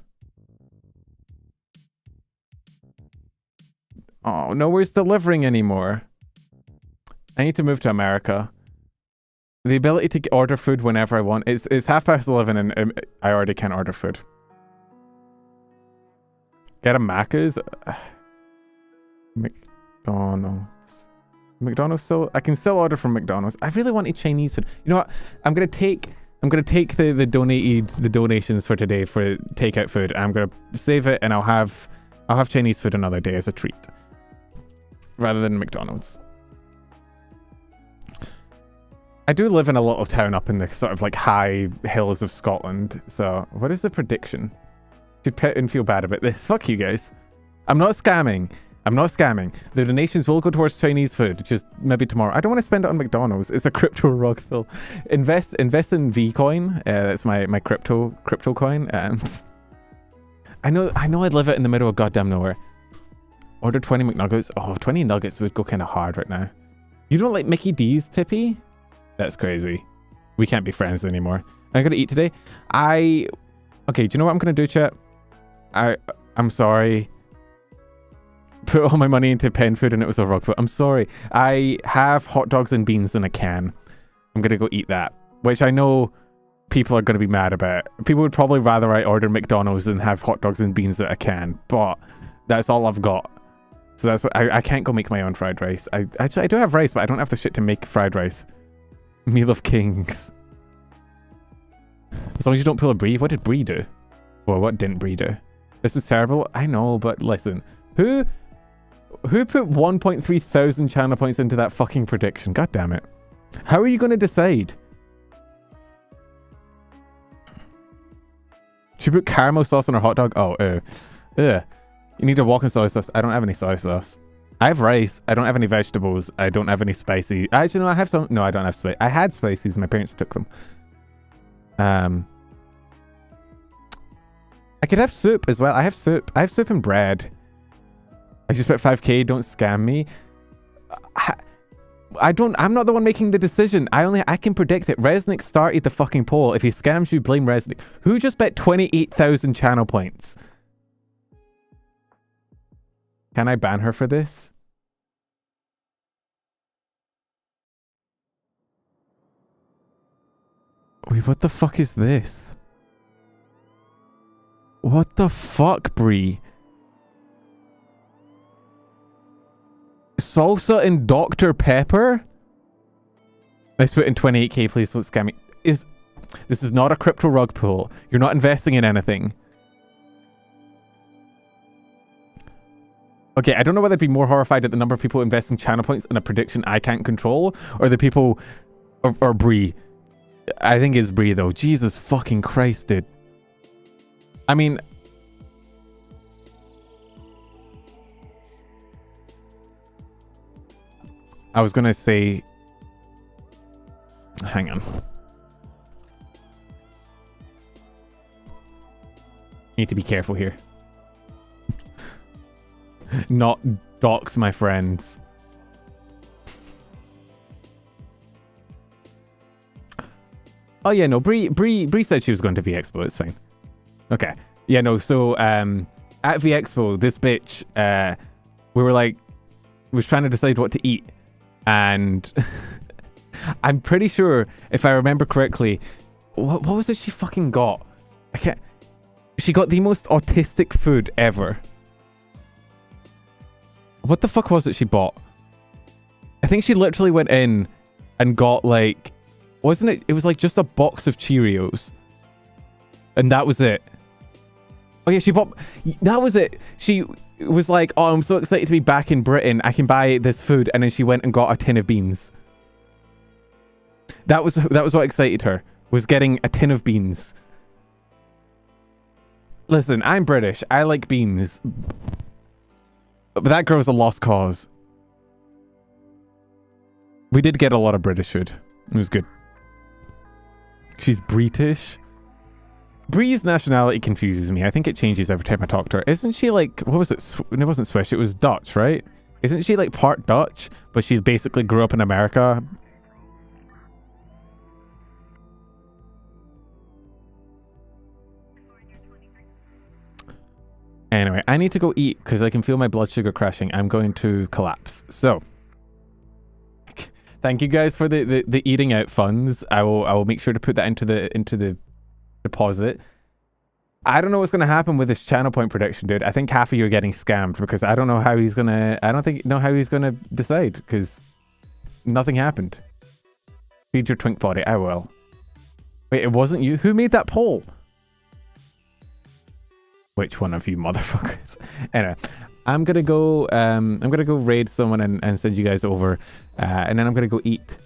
Oh, no one's delivering anymore. I need to move to America. The ability to order food whenever I want. It's 11:30 and I already can't order food. Get a Macca's? McDonald's still... I can still order from McDonald's. I really wanted Chinese food. You know what? I'm gonna take the donations for today for takeout food. I'm gonna save it and I'll have Chinese food another day as a treat. Rather than McDonald's. I do live in a little town up in the sort of like high hills of Scotland. So what is the prediction? Should pet and feel bad about this. Fuck you guys. I'm not scamming. The donations will go towards Chinese food. Just maybe tomorrow. I don't want to spend it on McDonald's. It's a crypto rug, Phil. Invest in Vcoin. That's my crypto coin. I know I'd live it in the middle of goddamn nowhere. Order 20 McNuggets. Oh, 20 nuggets would go kind of hard right now. You don't like Mickey D's, Tippy? That's crazy. We can't be friends anymore. I'm gonna eat today. Okay, do you know what I'm gonna do, chat? I'm sorry. Put all my money into pen food and it was a rug food. I'm sorry. I have hot dogs and beans in a can. I'm gonna go eat that. Which I know people are gonna be mad about. People would probably rather I order McDonald's than have hot dogs and beans in a can. But that's all I've got. So that's what I can't go make my own fried rice. I do have rice, but I don't have the shit to make fried rice. Meal of Kings. As long as you don't pull a Brie. What did Brie do? Well, what didn't Brie do? This is terrible. I know, but listen. Who put 1.3 thousand channel points into that fucking prediction? God damn it. How are you going to decide? She put caramel sauce on her hot dog? Oh, ew. Ugh. You need a walking soy sauce. I don't have any soy sauce. I have rice. I don't have any vegetables. I don't have any spicy. Actually, no, I have some. No, I don't have spicy. I had spices. My parents took them. I could have soup as well. I have soup. I have soup and bread. I just put 5k. Don't scam me. I'm not the one making the decision. I can predict it. Resnick started the fucking poll. If he scams you, blame Resnick. Who just bet 28,000 channel points? Can I ban her for this? Wait, what the fuck is this? What the fuck, Brie? Salsa and Dr. Pepper? Let's put in 28k, please. Don't scam me. This is not a crypto rug pull. You're not investing in anything. Okay, I don't know whether I'd be more horrified at the number of people investing channel points in a prediction I can't control, or the people, or Bree. I think it's Bree though. Jesus fucking Christ, dude. I mean, I was gonna say, hang on. Need to be careful here. Not dox my friends. Oh yeah, no, Bree said she was going to VExpo. It's fine. Okay. Yeah, no, so at VExpo, this bitch, we were like, was trying to decide what to eat. And I'm pretty sure, if I remember correctly, what was it she fucking got? I can't. She got the most autistic food ever. What the fuck was it she bought? I think she literally went in and got like, wasn't it? It was like just a box of Cheerios. And that was it. Oh yeah, she bought, that was it. She was like, oh, I'm so excited to be back in Britain. I can buy this food. And then she went and got a tin of beans. That was what excited her, was getting a tin of beans. Listen, I'm British. I like beans. But that girl's a lost cause. We did get a lot of British food. It was good. She's British. Bree's nationality confuses me. I think it changes every time I talk to her. Isn't she like, what was it? It wasn't Swiss, it was Dutch, right? Isn't she like part Dutch, but she basically grew up in America? Anyway, I need to go eat because I can feel my blood sugar crashing. I'm going to collapse. So, thank you guys for the eating out funds. I will make sure to put that into the deposit. I don't know what's going to happen with this channel point prediction, dude. I think half of you are getting scammed because I don't know how he's gonna. I don't know how he's gonna decide because nothing happened. Feed your twink body. I will. Wait, it wasn't you who made that poll. Which one of you motherfuckers? Anyway, I'm gonna go raid someone and send you guys over, and then I'm gonna go eat.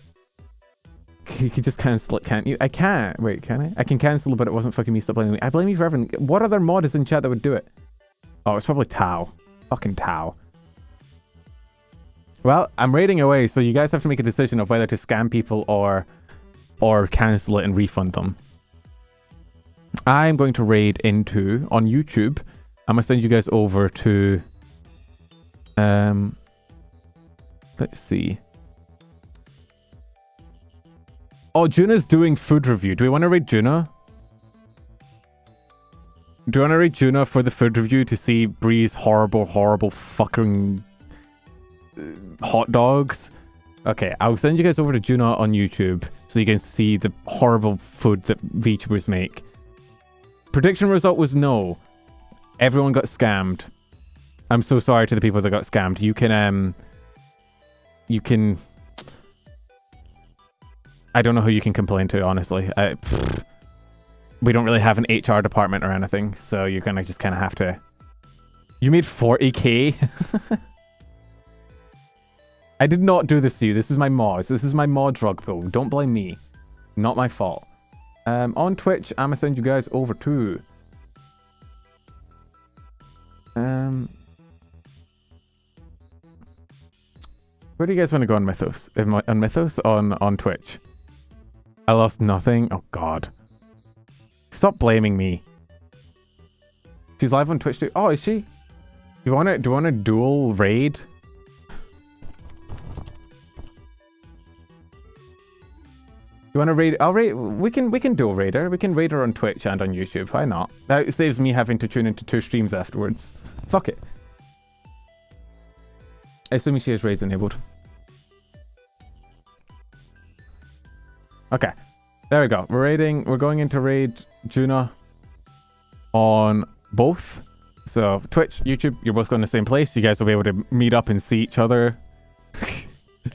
You can just cancel it, can't you? I can't. Wait, can I? I can cancel it, but it wasn't fucking me. Stop blaming me. I blame you for everything. What other mod is in chat that would do it? Oh, it's probably Tao. Fucking Tao. Well, I'm raiding away, so you guys have to make a decision of whether to scam people or cancel it and refund them. I'm going to raid into, on YouTube, I'm going to send you guys over to, let's see. Oh, Juna's doing food review. Do we want to raid Juna? Do you want to raid Juna for the food review to see Bree's horrible fucking hot dogs? Okay, I'll send you guys over to Juna on YouTube so you can see the horrible food that VTubers make. Prediction result was no. Everyone got scammed. I'm so sorry to the people that got scammed. You can I don't know who you can complain to, honestly. We don't really have an HR department or anything, so you're gonna just kind of have to. You made 40k. I did not do this to you. This is my mods. This is my mod drug pull. Don't blame me. Not my fault. On Twitch, I'm gonna send you guys over to where do you guys want to go on Mythos? On Mythos? On Twitch? I lost nothing. Oh god. Stop blaming me. She's live on Twitch too. Oh, is she? Do you want to dual raid? You want to raid? I'll raid. We can dual raid her. We can raid her on Twitch and on YouTube. Why not? That saves me having to tune into 2 streams afterwards. Fuck it. Assuming she has raids enabled. Okay, there we go. We're going into raid Juna on both. So Twitch, YouTube, you're both going to the same place. You guys will be able to meet up and see each other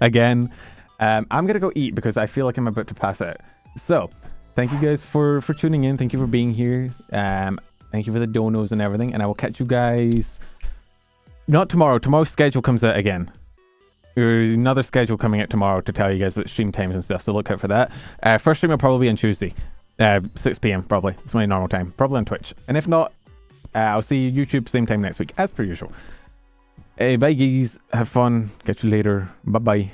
again. I'm gonna go eat because I feel like I'm about to pass out. So thank you guys for tuning in. Thank you for being here. Thank you for the donos and everything. And I will catch you guys not tomorrow. Tomorrow's schedule comes out again. There's another schedule coming out tomorrow to tell you guys about stream times and stuff, so look out for that. First stream will probably be on Tuesday, 6 p.m. probably. It's my normal time, probably on Twitch. And if not, I'll see you YouTube same time next week, as per usual. Bye guys, have fun, catch you later, bye bye.